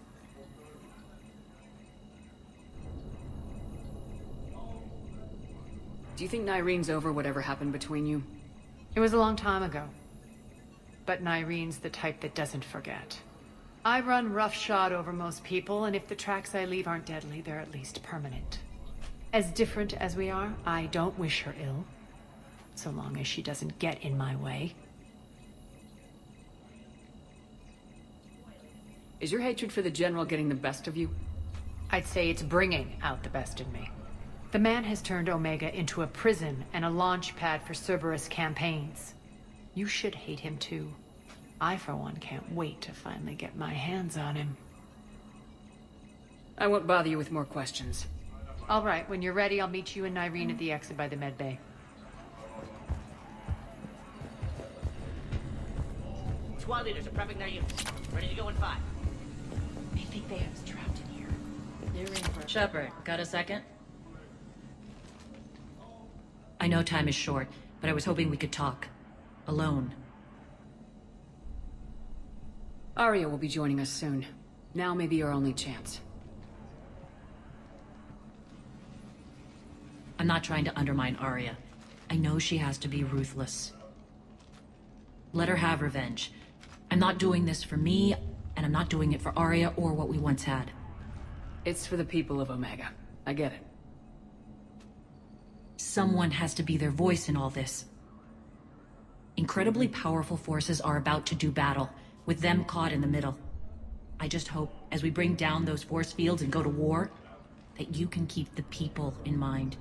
Do you think Nyreen's over whatever happened between you? It was a long time ago. But Nyreen's the type that doesn't forget. I run roughshod over most people, and if the tracks I leave aren't deadly, they're at least permanent. As different as we are, I don't wish her ill. So long as she doesn't get in my way. Is your hatred for the General getting the best of you? I'd say it's bringing out the best in me. The man has turned Omega into a prison and a launch pad for Cerberus campaigns. You should hate him too. I, for one, can't wait to finally get my hands on him. I won't bother you with more questions. All right, when you're ready, I'll meet you and Nyreen at the exit by the med bay. Squad leaders are prepping their units. Ready to go in 5. I think they have us trapped in here. They're in for Shepard, got a second? I know time is short, but I was hoping we could talk. Alone. Arya will be joining us soon. Now may be our only chance. I'm not trying to undermine Arya. I know she has to be ruthless. Let her have revenge. I'm not doing this for me, and I'm not doing it for Arya or what we once had. It's for the people of Omega. I get it. Someone has to be their voice in all this. Incredibly powerful forces are about to do battle, with them caught in the middle. I just hope, as we bring down those force fields and go to war, that you can keep the people in mind.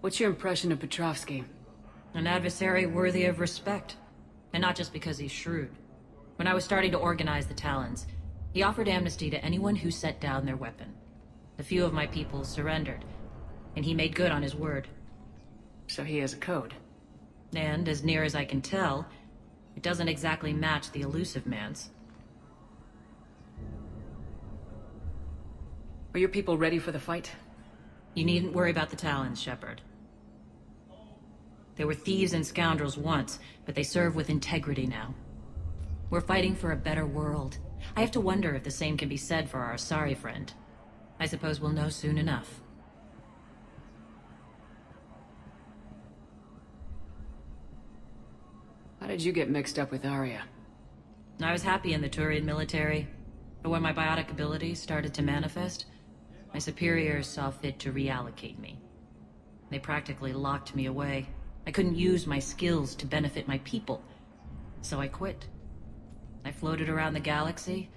What's your impression of Petrovsky? An adversary worthy of respect. And not just because he's shrewd. When I was starting to organize the Talons, he offered amnesty to anyone who set down their weapon. A few of my people surrendered, and he made good on his word. So he has a code. And, as near as I can tell, it doesn't exactly match the elusive man's. Are your people ready for the fight? You needn't worry about the Talons, Shepard. They were thieves and scoundrels once, but they serve with integrity now. We're fighting for a better world. I have to wonder if the same can be said for our Asari friend. I suppose we'll know soon enough. How did you get mixed up with Arya? I was happy in the Turian military, but when my biotic abilities started to manifest, my superiors saw fit to reallocate me. They practically locked me away. I couldn't use my skills to benefit my people, so I quit. I floated around the galaxy,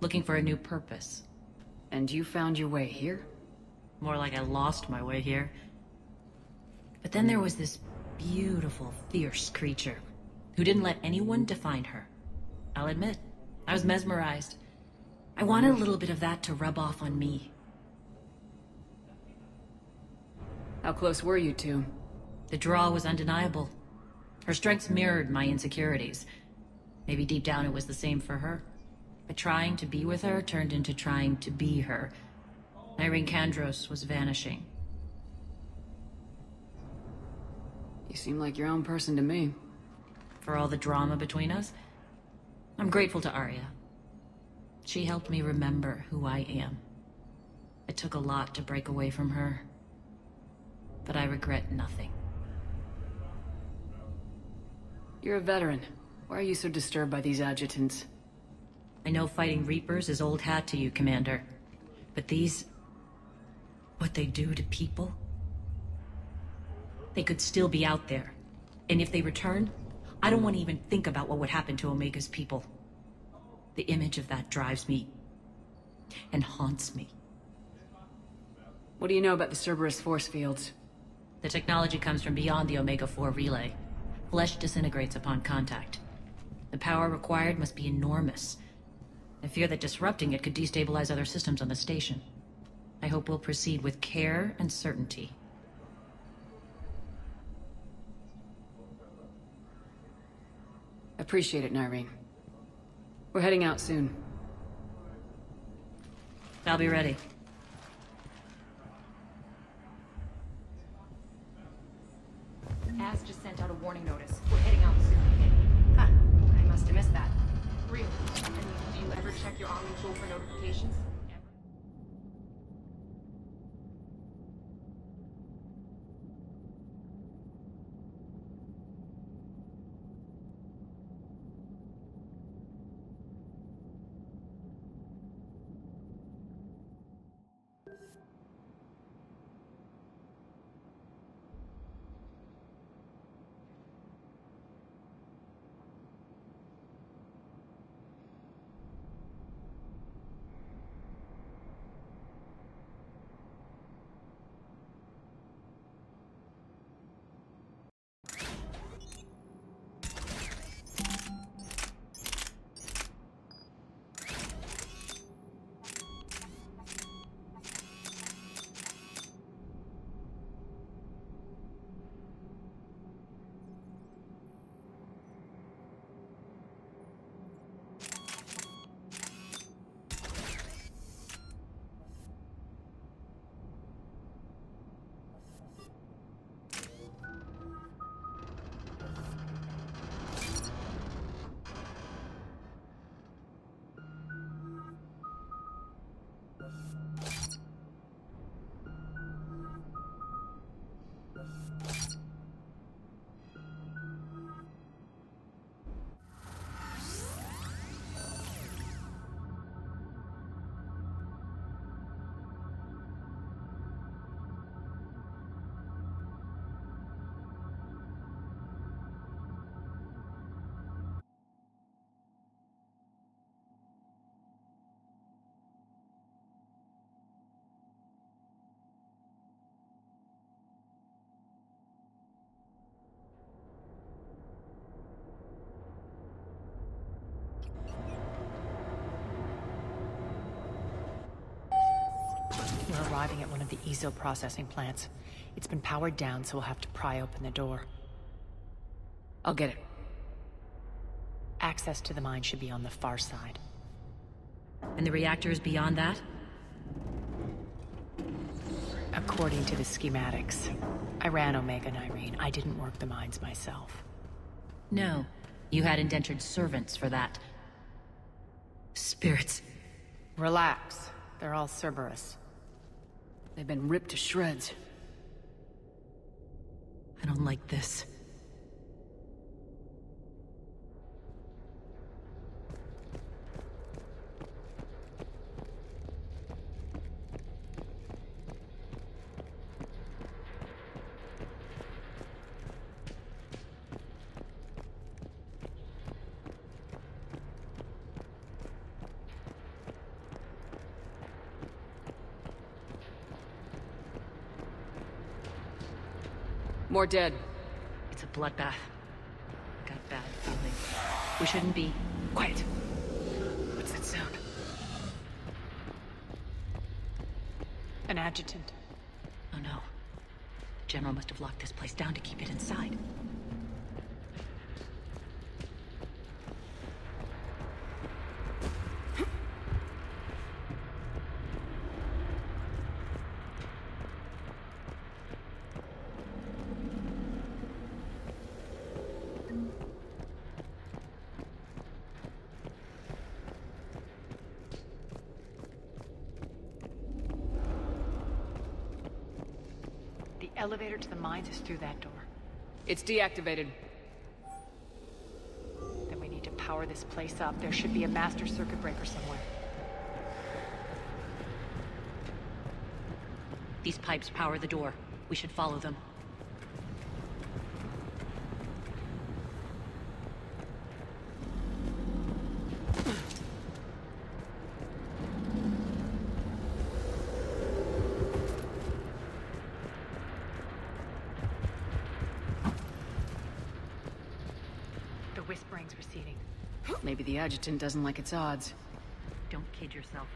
looking for a new purpose. And you found your way here? More like I lost my way here. But then there was this beautiful, fierce creature who didn't let anyone define her. I'll admit, I was mesmerized. I wanted a little bit of that to rub off on me. How close were you two? The draw was undeniable. Her strengths mirrored my insecurities. Maybe deep down it was the same for her. But trying to be with her turned into trying to be her. Irene Kandros was vanishing. You seem like your own person to me. For all the drama between us, I'm grateful to Arya. She helped me remember who I am. It took a lot to break away from her, but I regret nothing. You're a veteran. Why are you so disturbed by these adjutants? I know fighting Reapers is old hat to you, Commander. But these... what they do to people? They could still be out there. And if they return, I don't want to even think about what would happen to Omega's people. The image of that drives me... and haunts me. What do you know about the Cerberus force fields? The technology comes from beyond the Omega-4 relay. Flesh disintegrates upon contact. The power required must be enormous. I fear that disrupting it could destabilize other systems on the station. I hope we'll proceed with care and certainty. Appreciate it, Nyreen. We're heading out soon. I'll be ready. Az just sent out a warning notice. We're heading out soon. Huh. I must have missed that. Really? And do you ever check your Omni tool for notifications? We're arriving at one of the ESO processing plants. It's been powered down, so we'll have to pry open the door. I'll get it. Access to the mine should be on the far side. And the reactor is beyond that? According to the schematics. I ran Omega and Irene. I didn't work the mines myself. No. You had indentured servants for that. Spirits. Relax. They're all Cerberus. They've been ripped to shreds. I don't like this. More dead. It's a bloodbath. Got a bad feeling. We shouldn't be... Quiet. What's that sound? An adjutant. Oh no. The General must have locked this place down to keep it inside. The elevator to the mines is through that door. It's deactivated. Then we need to power this place up. There should be a master circuit breaker somewhere. These pipes power the door. We should follow them. The whispering's receding. Maybe the adjutant doesn't like its odds. Don't kid yourself.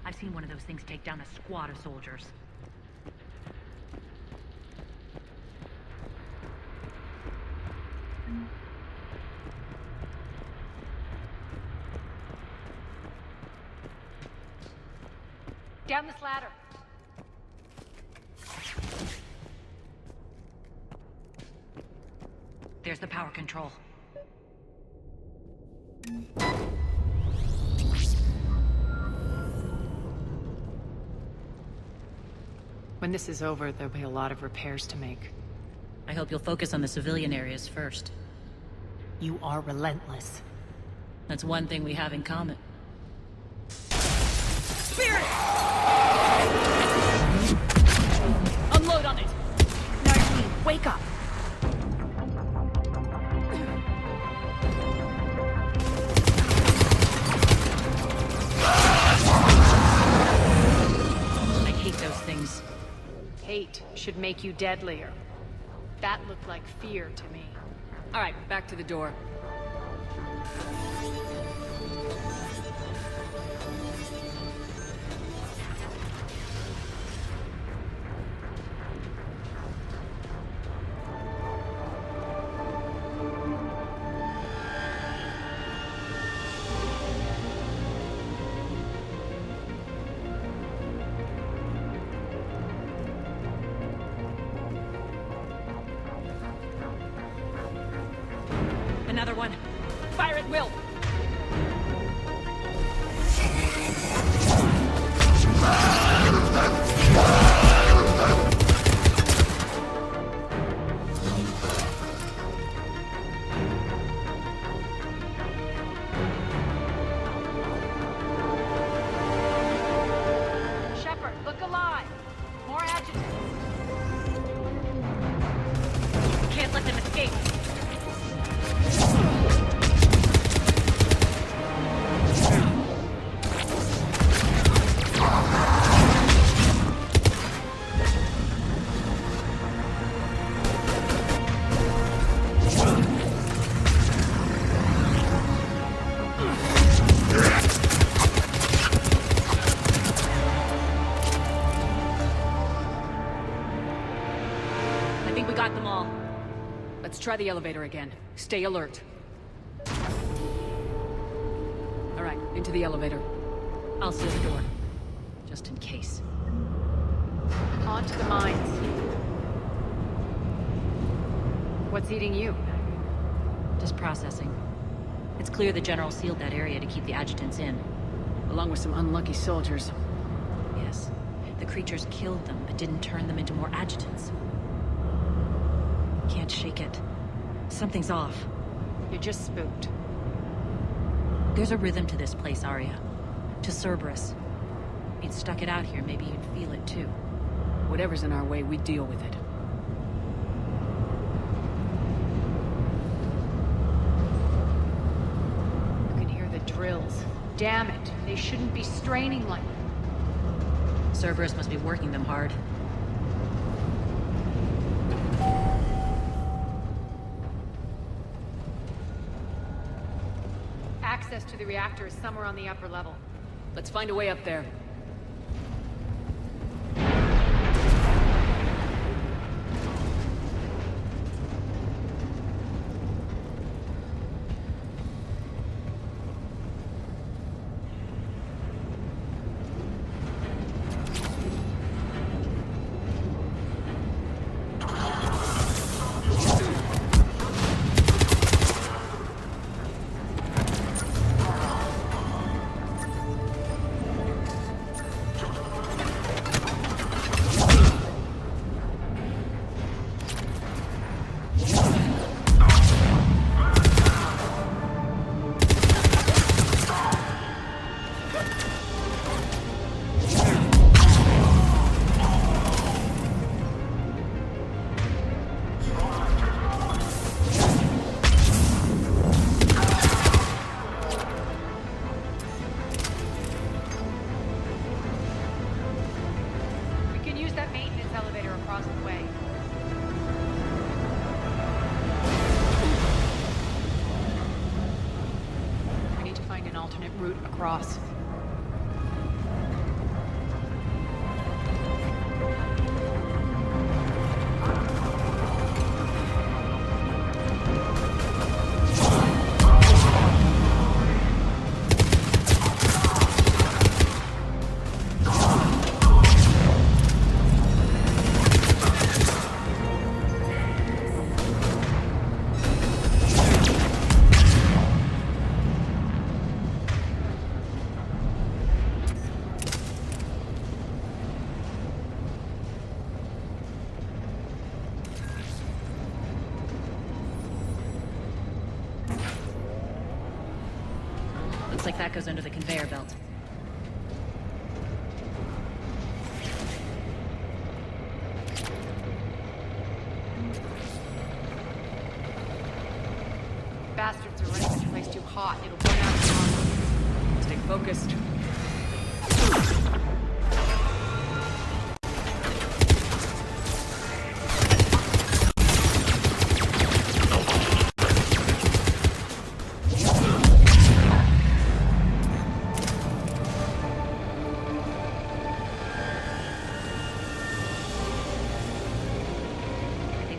I've seen one of those things take down a squad of soldiers. Down this ladder. There's the power control. When this is over, there'll be a lot of repairs to make. I hope you'll focus on the civilian areas first. You are relentless. That's one thing we have in common. Spirit! Unload on it! Nareen, wake up! I hate those things. Hate should make you deadlier. That looked like fear to me. All right, back to the door. Another one. Fire at will! Shepard, look alive! More adjutants! Can't let them escape. I think we got them all. Let's try the elevator again. Stay alert. All right, into the elevator. I'll seal the door. Just in case. On to the mines. What's eating you? Just processing. It's clear the General sealed that area to keep the adjutants in. Along with some unlucky soldiers. Yes. The creatures killed them, but didn't turn them into more adjutants. Can't shake it. Something's off. You're just spooked. There's a rhythm to this place, Arya. To Cerberus. If you'd stuck it out here, maybe you'd feel it too. Whatever's in our way, we deal with it. You can hear the drills. Damn it, they shouldn't be straining like... Cerberus must be working them hard. Access to the reactor is somewhere on the upper level. Let's find a way up there. Across. Looks like that goes under the conveyor belt. Bastards are running this place too hot. It'll burn out tomorrow. Stay focused.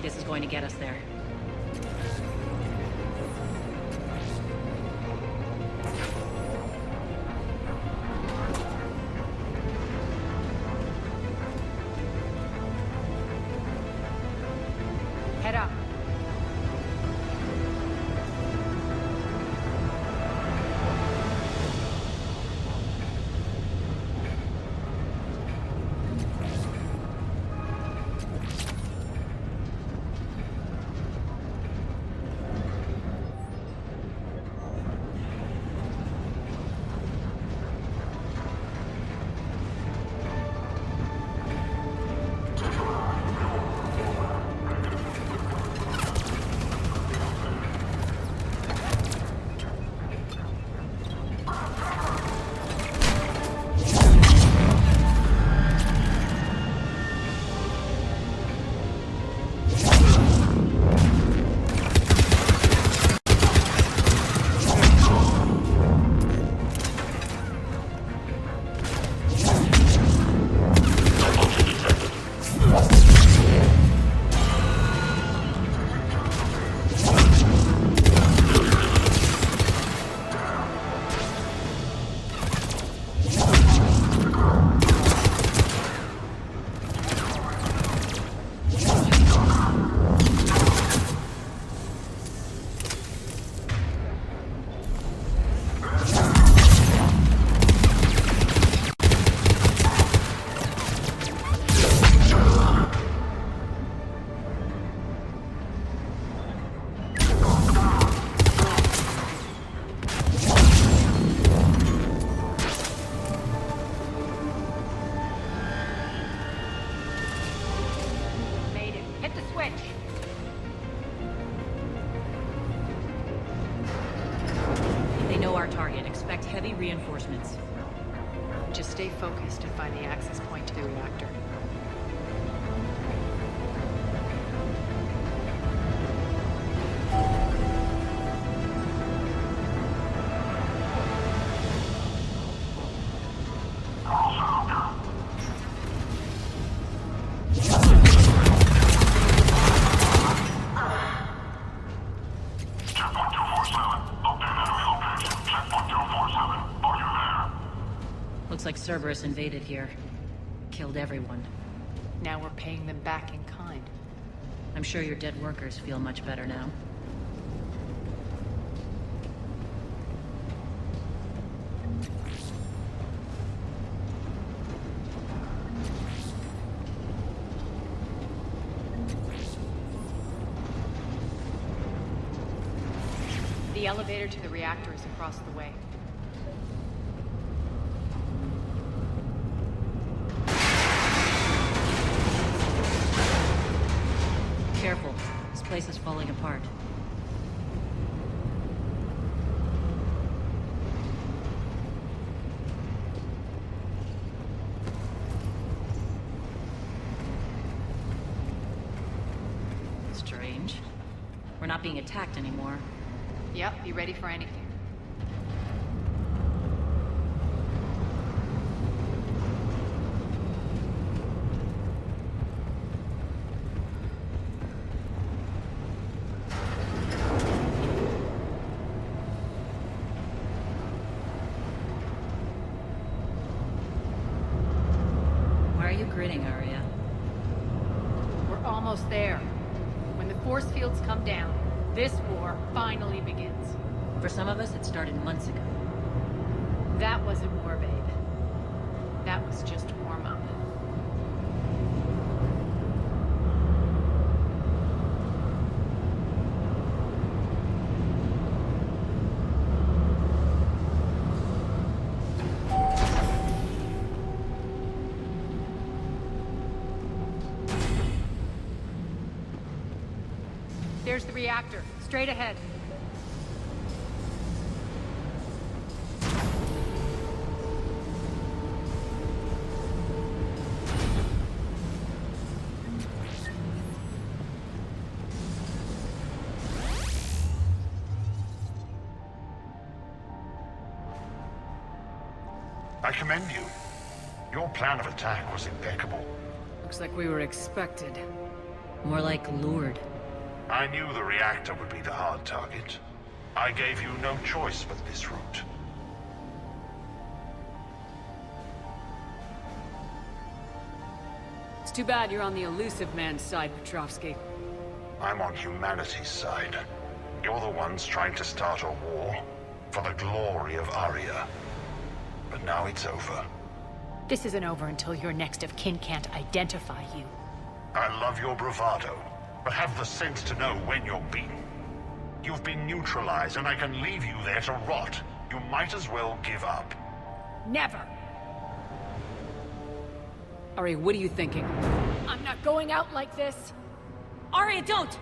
This is going to get us there. Head up. our target. Expect heavy reinforcements. Just stay focused and find the access point to the reactor. Looks like Cerberus invaded here. Killed everyone. Now we're paying them back in kind. I'm sure your dead workers feel much better now. The elevator to the reactor is across the way. Careful. This place is falling apart. Strange. We're not being attacked anymore. Yep, be ready for anything. Why are you grinning, Arya? We're almost there. When the force fields come down, this war finally begins. For some of us, it started months ago. That wasn't war, babe. That was just warm up. There's the reactor, straight ahead. I commend you. Your plan of attack was impeccable. Looks like we were expected. More like lured. I knew the reactor would be the hard target. I gave you no choice but this route. It's too bad you're on the elusive man's side, Petrovsky. I'm on humanity's side. You're the ones trying to start a war for the glory of Arya. But now it's over. This isn't over until your next of kin can't identify you. I love your bravado, but have the sense to know when you're beaten. You've been neutralized, and I can leave you there to rot. You might as well give up. Never! Ari, what are you thinking? I'm not going out like this! Arya, don't!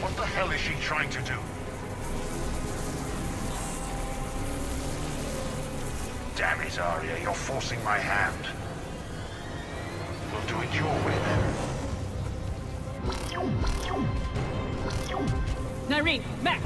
What the hell is she trying to do? Damn it, Arya, you're forcing my hand. We'll do it your way, then. Nyreen, Max!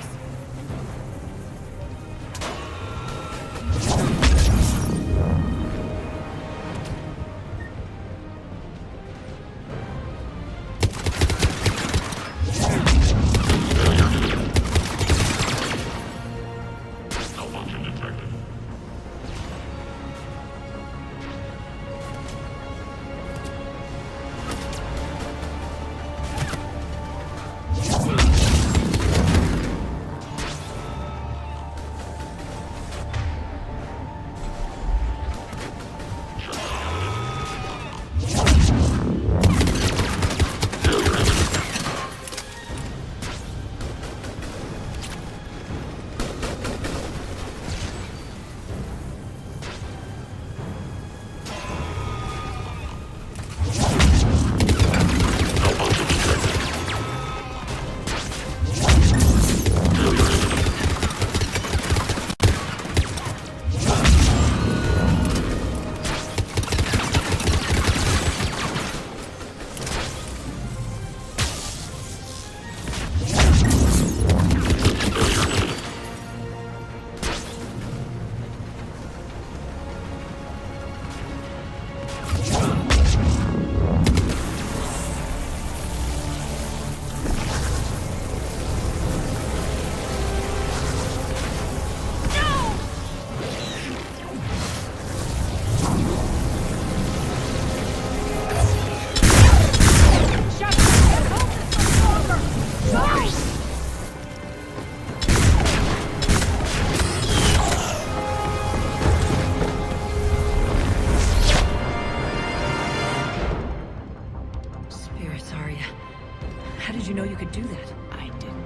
did you know you could do that? I didn't.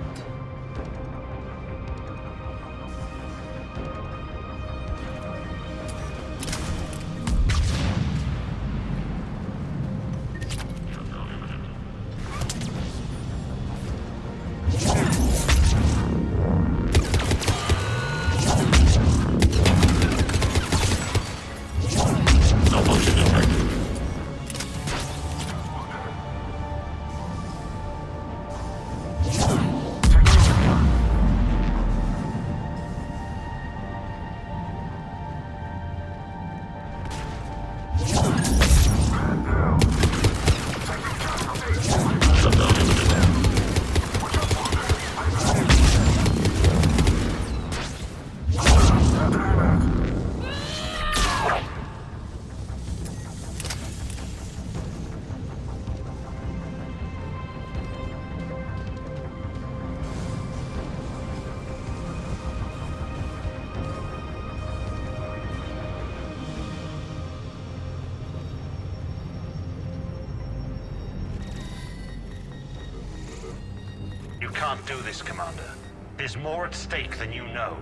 You can't do this, Commander. There's more at stake than you know.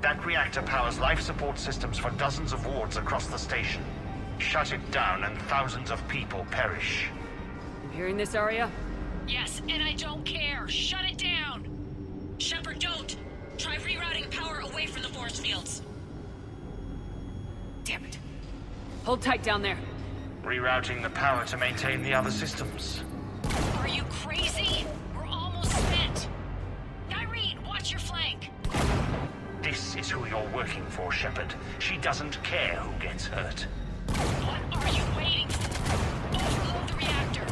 That reactor powers life support systems for dozens of wards across the station. Shut it down and thousands of people perish. You hearing this, Arya? Yes, and I don't care. Shut it down! Shepard, don't! Try rerouting power away from the force fields. Damn it. Hold tight down there. Rerouting the power to maintain the other systems. Are you crazy? We're almost spent. Irene, watch your flank. This is who you're working for, Shepard. She doesn't care who gets hurt. What are you waiting for? Overload the reactor.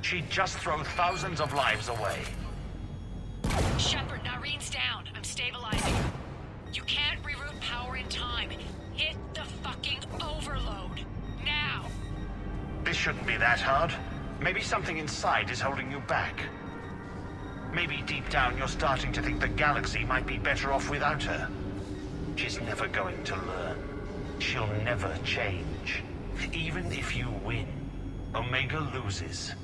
She'd just throw thousands of lives away. Shepard, Irene's down. I'm stabilizing her. You can't reroute power in time. Hit the fucking overload. Now! This shouldn't be that hard. Maybe something inside is holding you back. Maybe deep down you're starting to think the galaxy might be better off without her. She's never going to learn. She'll never change. Even if you win, Omega loses.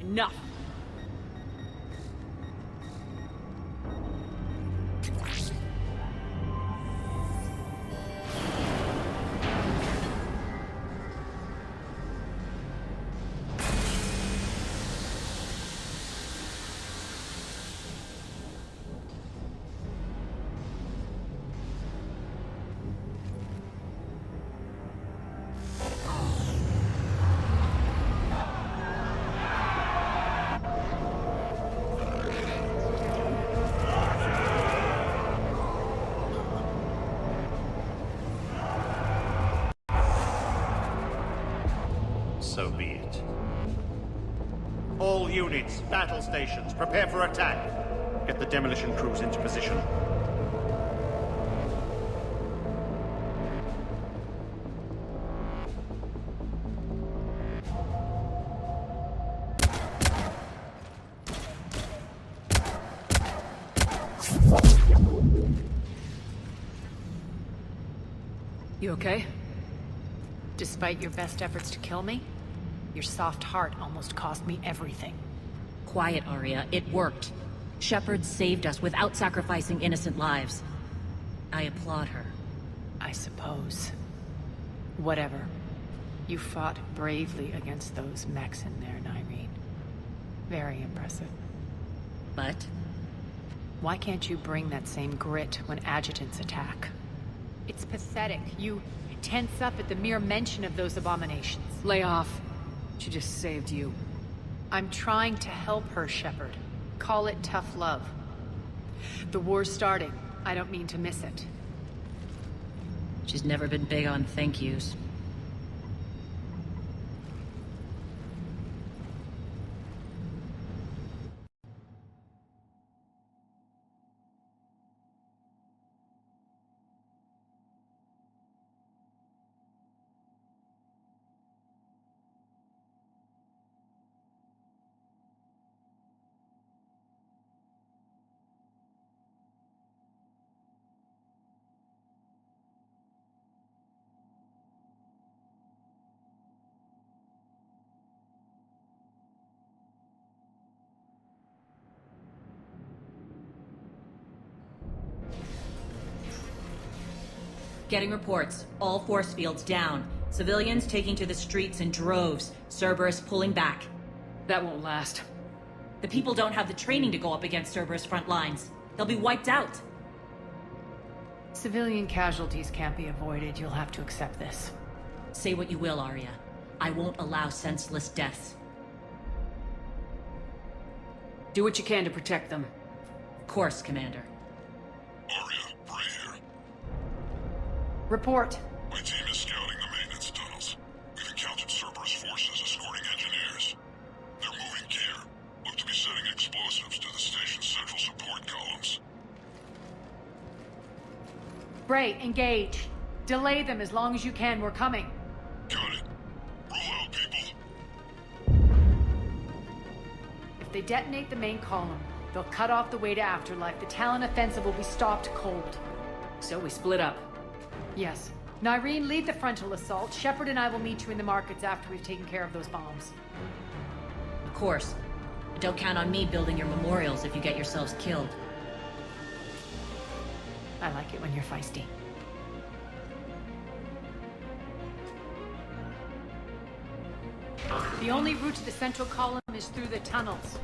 Enough! So be it. All units, battle stations, prepare for attack. Get the demolition crews into position. You okay? Despite your best efforts to kill me, your soft heart almost cost me everything. Quiet, Arya. It worked. Shepard saved us without sacrificing innocent lives. I applaud her. I suppose. Whatever. You fought bravely against those mechs in there, Irene. Very impressive. But? Why can't you bring that same grit when adjutants attack? It's pathetic. You tense up at the mere mention of those abominations. Lay off. She just saved you. I'm trying to help her, Shepard. Call it tough love. The war's starting. I don't mean to miss it. She's never been big on thank yous. Getting reports. All force fields down. Civilians taking to the streets in droves. Cerberus pulling back. That won't last. The people don't have the training to go up against Cerberus front lines. They'll be wiped out. Civilian casualties can't be avoided. You'll have to accept this. Say what you will, Arya. I won't allow senseless deaths. Do what you can to protect them. Of course, Commander. Arya, Bray here. Report. My team is scouting the maintenance tunnels. We've encountered Cerberus forces escorting engineers. They're moving gear. Look to be setting explosives to the station's central support columns. Bray, engage. Delay them as long as you can. We're coming. Got it. Roll out, people. If they detonate the main column, they'll cut off the way to Afterlife. The Talon offensive will be stopped cold. So we split up. Yes. Nyreen, lead the frontal assault. Shepard and I will meet you in the markets after we've taken care of those bombs. Of course. But don't count on me building your memorials if you get yourselves killed. I like it when you're feisty. The only route to the central column is through the tunnels.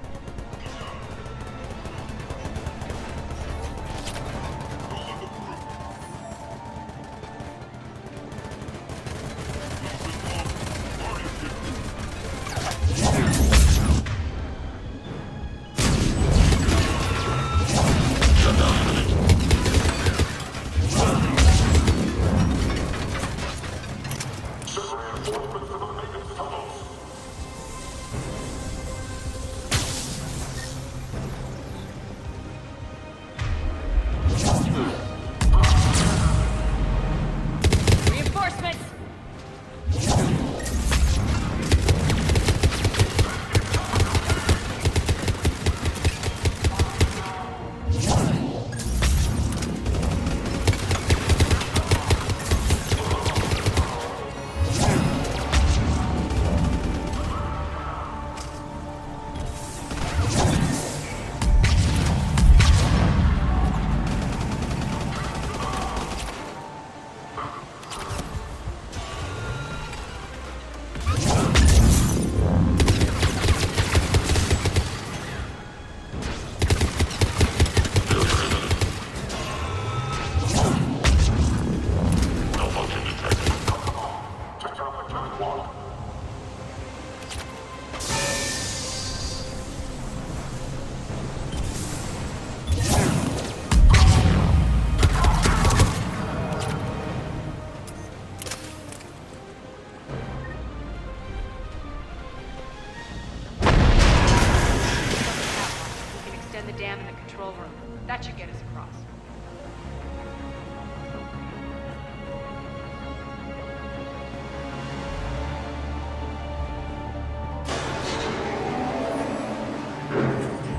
That should get us across.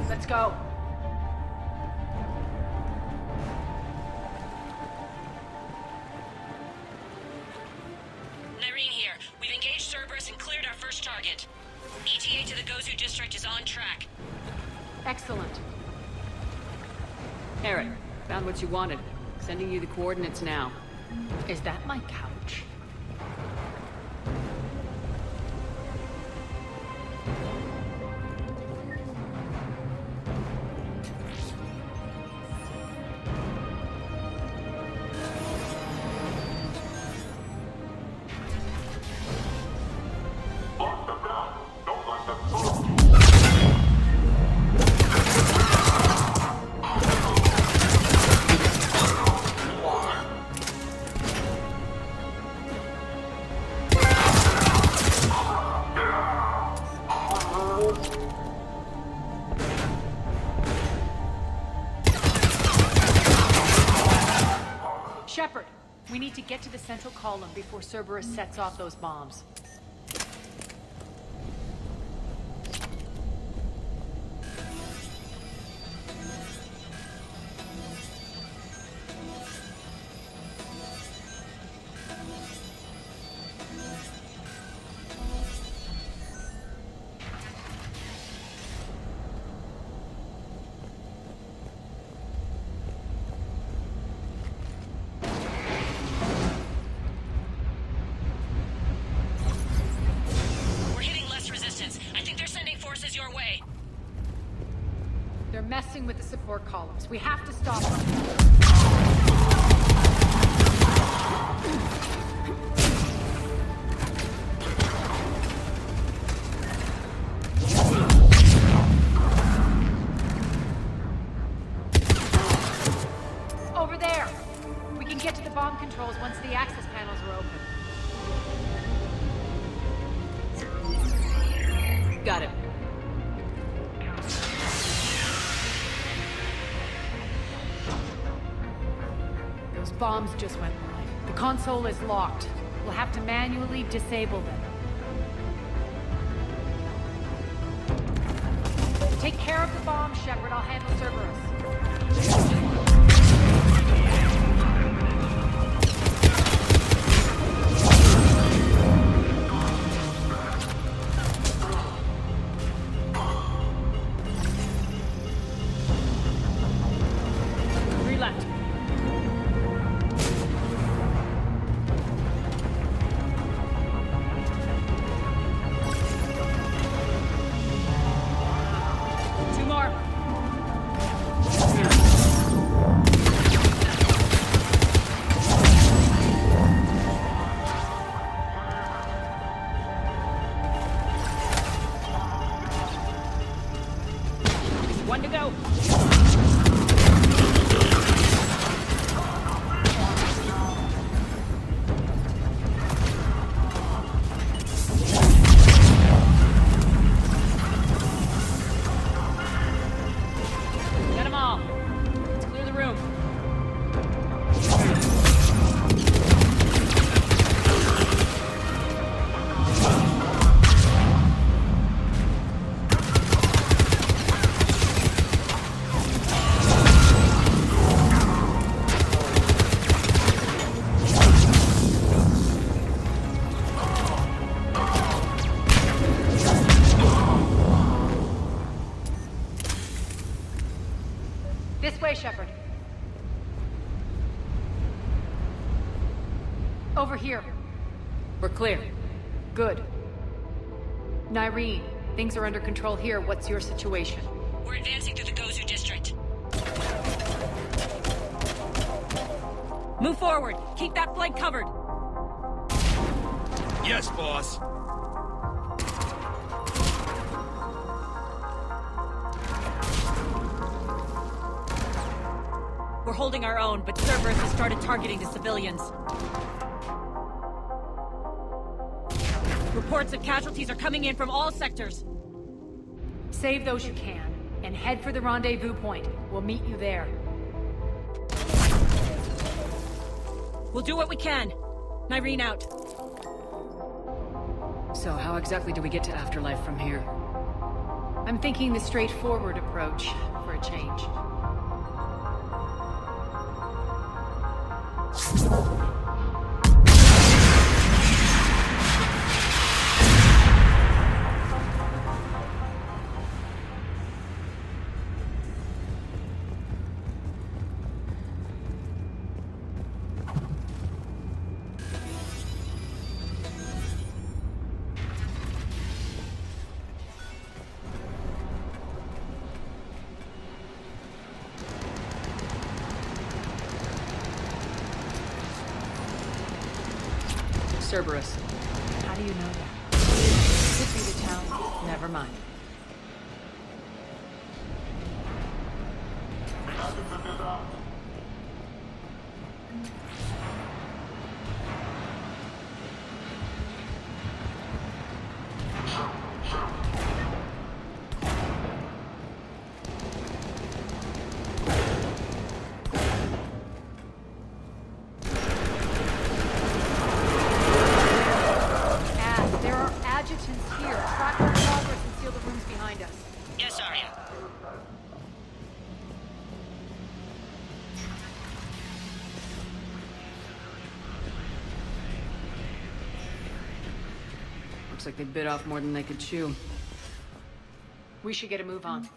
Let's go. Nyreen here. We've engaged Cerberus and cleared our first target. ETA to the Gozu district is on track. Excellent. Eric, found what you wanted. Sending you the coordinates now. Is that my couch? Shepard, we need to get to the central column before Cerberus sets off those bombs. They're messing with the support columns. We have to stop them. Over there! We can get to the bomb controls once the access panels are open. Got it. Those bombs just went live. The console is locked. We'll have to manually disable them. Take care of the bomb, Shepard. I'll handle Cerberus. One to go. Get them all. Let's clear the room. This way, Shepard. Over here. We're clear. Good. Nyreen, things are under control here. What's your situation? We're advancing through the Gozu district. Move forward. Keep that flank covered. Yes, boss. We're holding our own, but Cerberus has started targeting the civilians. Reports of casualties are coming in from all sectors. Save those you can, and head for the rendezvous point. We'll meet you there. We'll do what we can. Nyreen out. So how exactly do we get to Afterlife from here? I'm thinking the straightforward approach for a change. Cerberus. How do you know that? Could be the town. Never mind. Yes, Arya. Looks like they bit off more than they could chew. We should get a move on.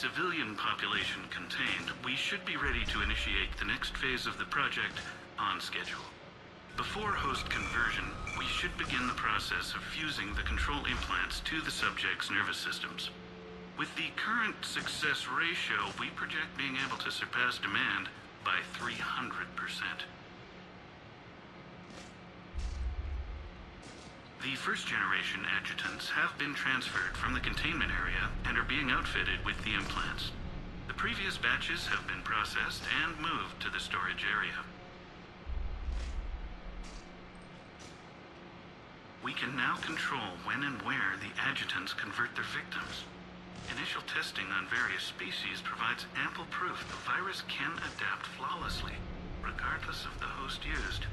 civilian population contained, we should be ready to initiate the next phase of the project on schedule. Before host conversion, we should begin the process of fusing the control implants to the subject's nervous systems. With the current success ratio, we project being able to surpass demand by 300%. The first-generation adjutants have been transferred from the containment area and are being outfitted with the implants. The previous batches have been processed and moved to the storage area. We can now control when and where the adjutants convert their victims. Initial testing on various species provides ample proof the virus can adapt flawlessly, regardless of the host used.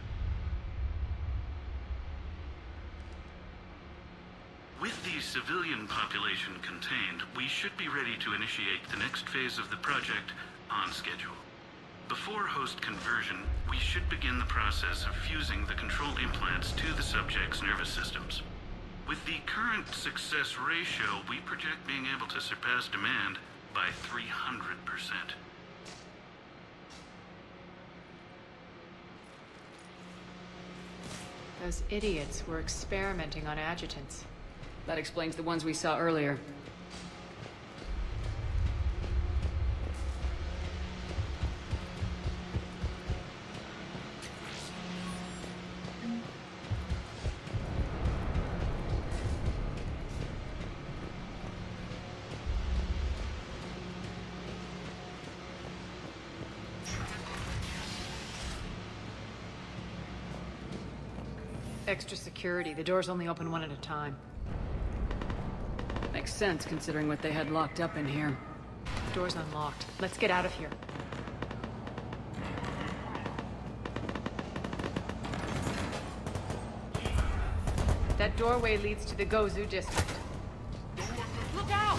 With the civilian population contained, we should be ready to initiate the next phase of the project on schedule. Before host conversion, we should begin the process of fusing the control implants to the subject's nervous systems. With the current success ratio, we project being able to surpass demand by 300%. Those idiots were experimenting on adjutants. That explains the ones we saw earlier. Extra security. The doors only open one at a time. Makes sense, considering what they had locked up in here. Door's unlocked. Let's get out of here. That doorway leads to the Gozu district. Look out!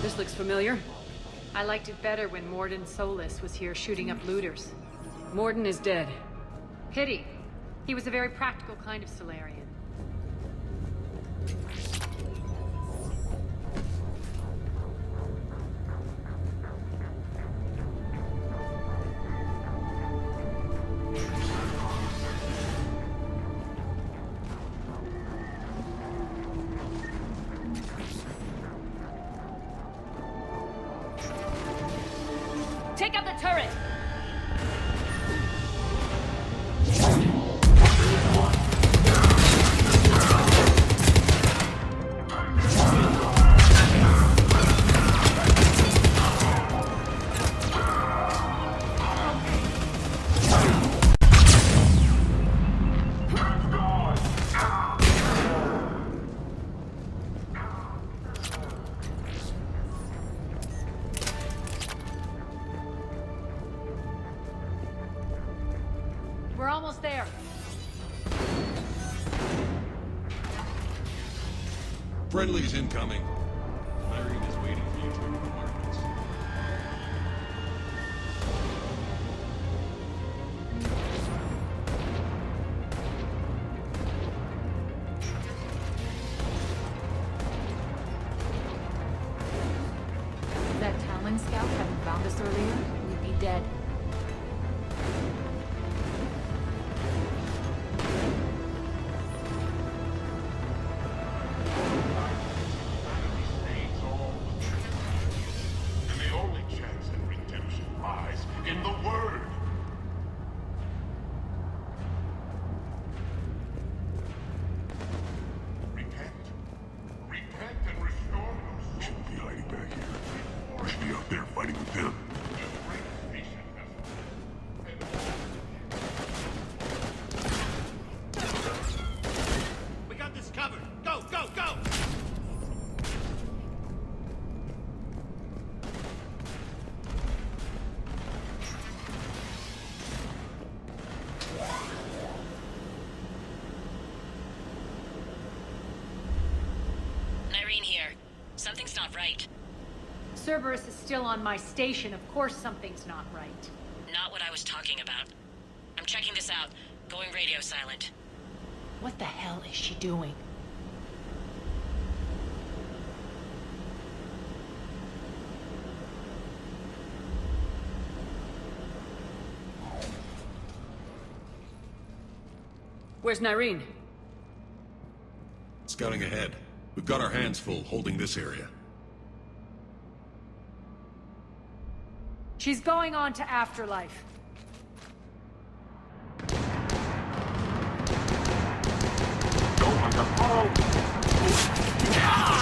This looks familiar. I liked it better when Morden Solus was here shooting up looters. Morden is dead. Pity. He was a very practical kind of Solarian. Take out the turret! almost there. Friendly's incoming. Irene is waiting for you to enter the markets. If that Talon scout hadn't found us earlier, we'd be dead. And the only chance at redemption lies in the Word. Repent. Repent and restore them. We shouldn't be hiding back here. We should be out there fighting with them. We got this covered. Go, go, go! Irene here. Something's not right. Cerberus is still on my station. Of course something's not right. Not what I was talking about. I'm checking this out. Going radio silent. What the hell is she doing? Where's Nyreen? Scouting ahead. We've got our hands full holding this area. She's going on to Afterlife.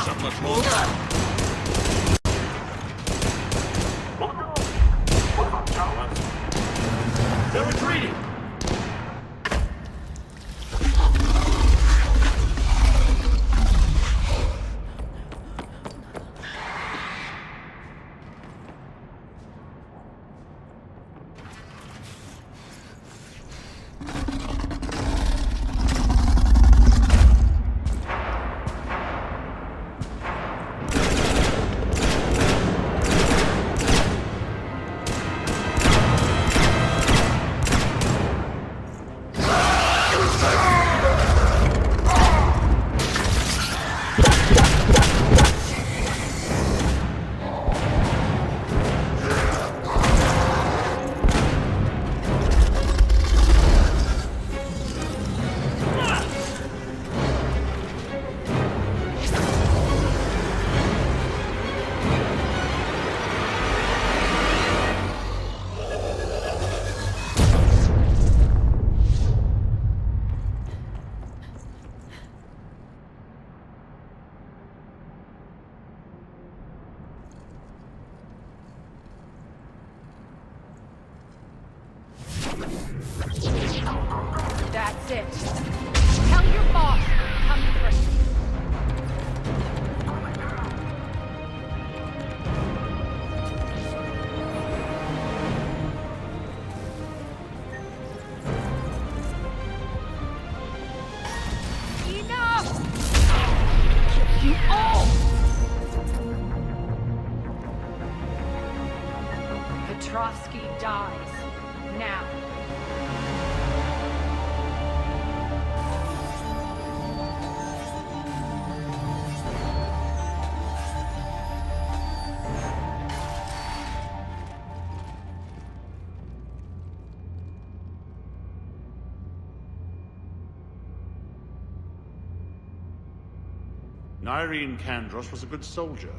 Not much more. They're retreating! That's it. Tell your boss I'm coming for you. Enough! You all! Petrovsky dies. Now. Nyreen Kandros was a good soldier.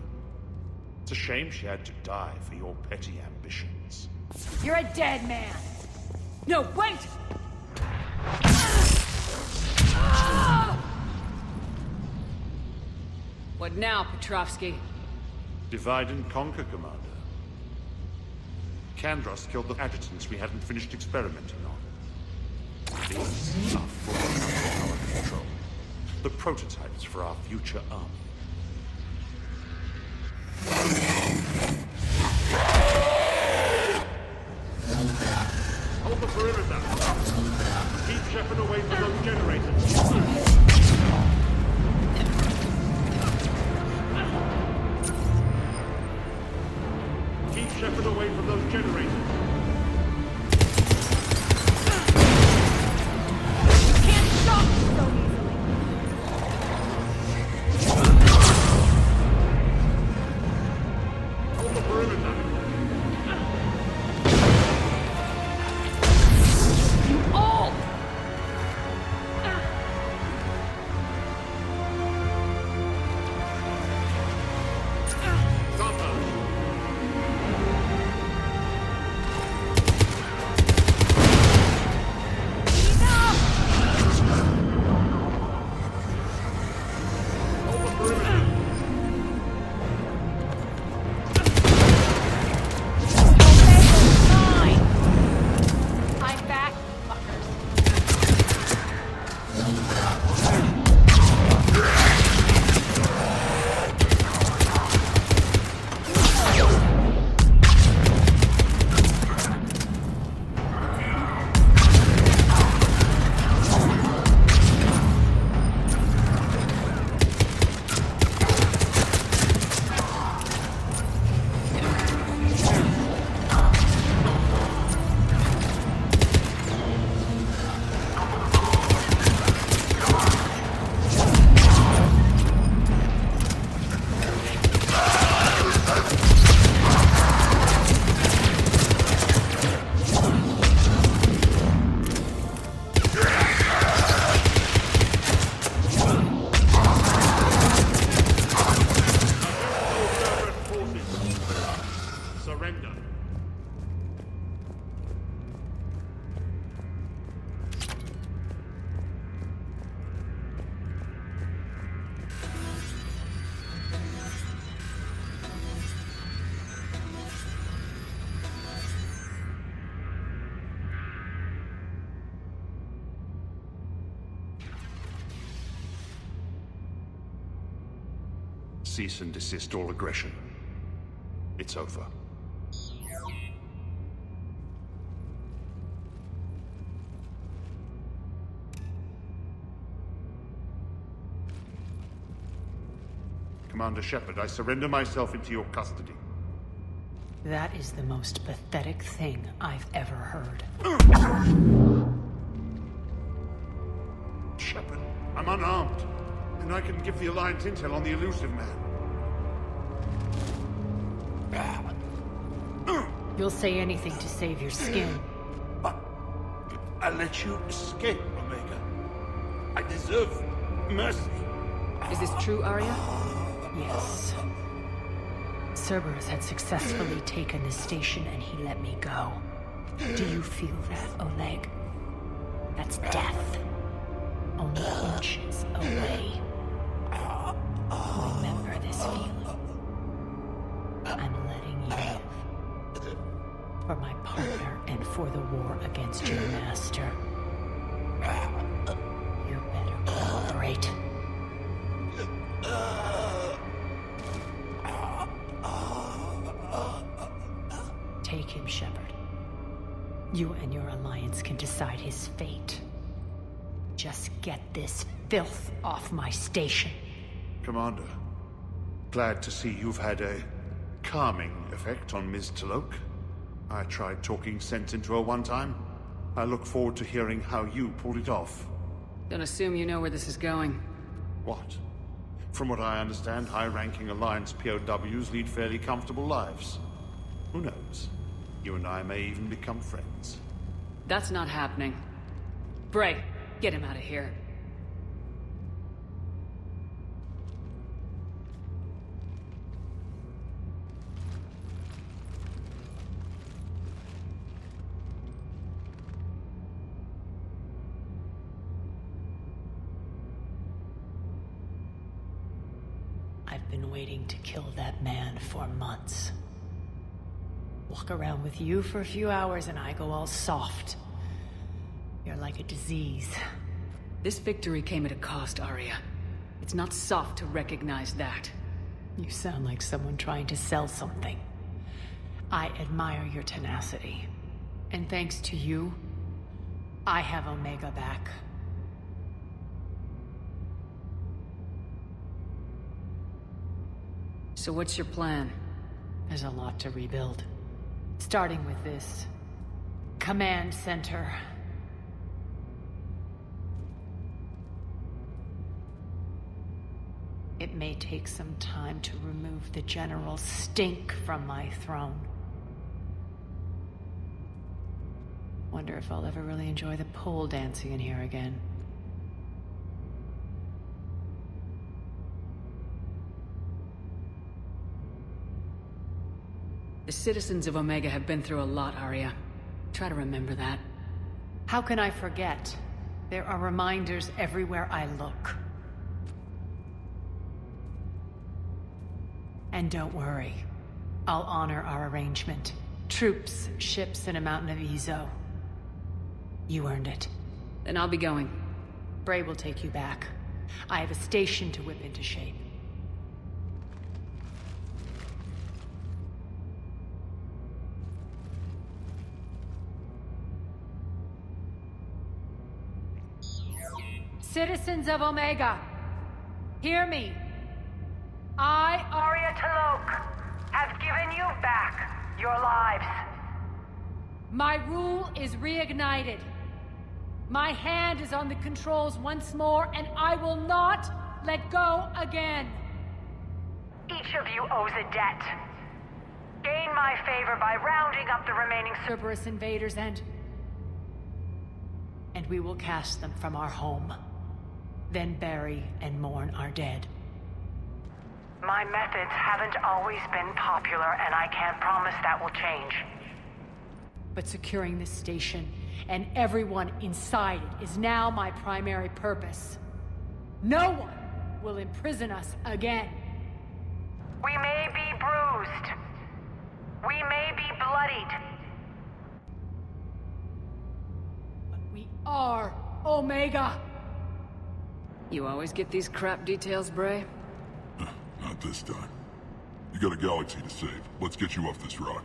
It's a shame she had to die for your petty ambitions. You're a dead man. No, wait! What now, Petrovsky? Divide and conquer, Commander. Kandros killed the adjutants we hadn't finished experimenting on. These are fully under our control. The prototypes for our future army. Hold the perimeter! Shepard away from those generators. You can't stop me so easily. Hold the perimeter. You all! Surrender. Cease and desist all aggression. It's over. Commander Shepard, I surrender myself into your custody. That is the most pathetic thing I've ever heard. Shepard, I'm unarmed, and I can give the Alliance intel on the elusive man. You'll say anything to save your skin. I let you escape, Omega. I deserve mercy. Is this true, Arya? Yes. Cerberus had successfully taken the station and he let me go. Do you feel that, Oleg? That's death. Only inches away. Remember this feeling. I'm letting you live. For my partner and for the war against your master. You better cooperate. Take him, Shepard. You and your Alliance can decide his fate. Just get this filth off my station. Commander, glad to see you've had a calming effect on Ms. Talok. I tried talking sense into her one time. I look forward to hearing how you pulled it off. Don't assume you know where this is going. What? From what I understand, high-ranking Alliance POWs lead fairly comfortable lives. Who knows? You and I may even become friends. That's not happening. Bray, get him out of here. I've been waiting to kill that man for months. Walk around with you for a few hours and I go all soft. You're like a disease. This victory came at a cost, Arya. It's not soft to recognize that. You sound like someone trying to sell something. I admire your tenacity. And thanks to you, I have Omega back. So what's your plan? There's a lot to rebuild. Starting with this command center. It may take some time to remove the general stink from my throne. Wonder if I'll ever really enjoy the pole dancing in here again. The citizens of Omega have been through a lot, Arya. Try to remember that. How can I forget? There are reminders everywhere I look. And don't worry. I'll honor our arrangement. Troops, ships, and a mountain of Ezo. You earned it. Then I'll be going. Bray will take you back. I have a station to whip into shape. Citizens of Omega, hear me. I, Arya T'Loak, have given you back your lives. My rule is reignited. My hand is on the controls once more, and I will not let go again. Each of you owes a debt. Gain my favor by rounding up the remaining Cerberus invaders and we will cast them from our home. Then bury and mourn our dead. My methods haven't always been popular, and I can't promise that will change. But securing this station and everyone inside it is now my primary purpose. No one will imprison us again. We may be bruised. We may be bloodied. But we are Omega. You always get these crap details, Bray? Not this time. You got a galaxy to save. Let's get you off this rock.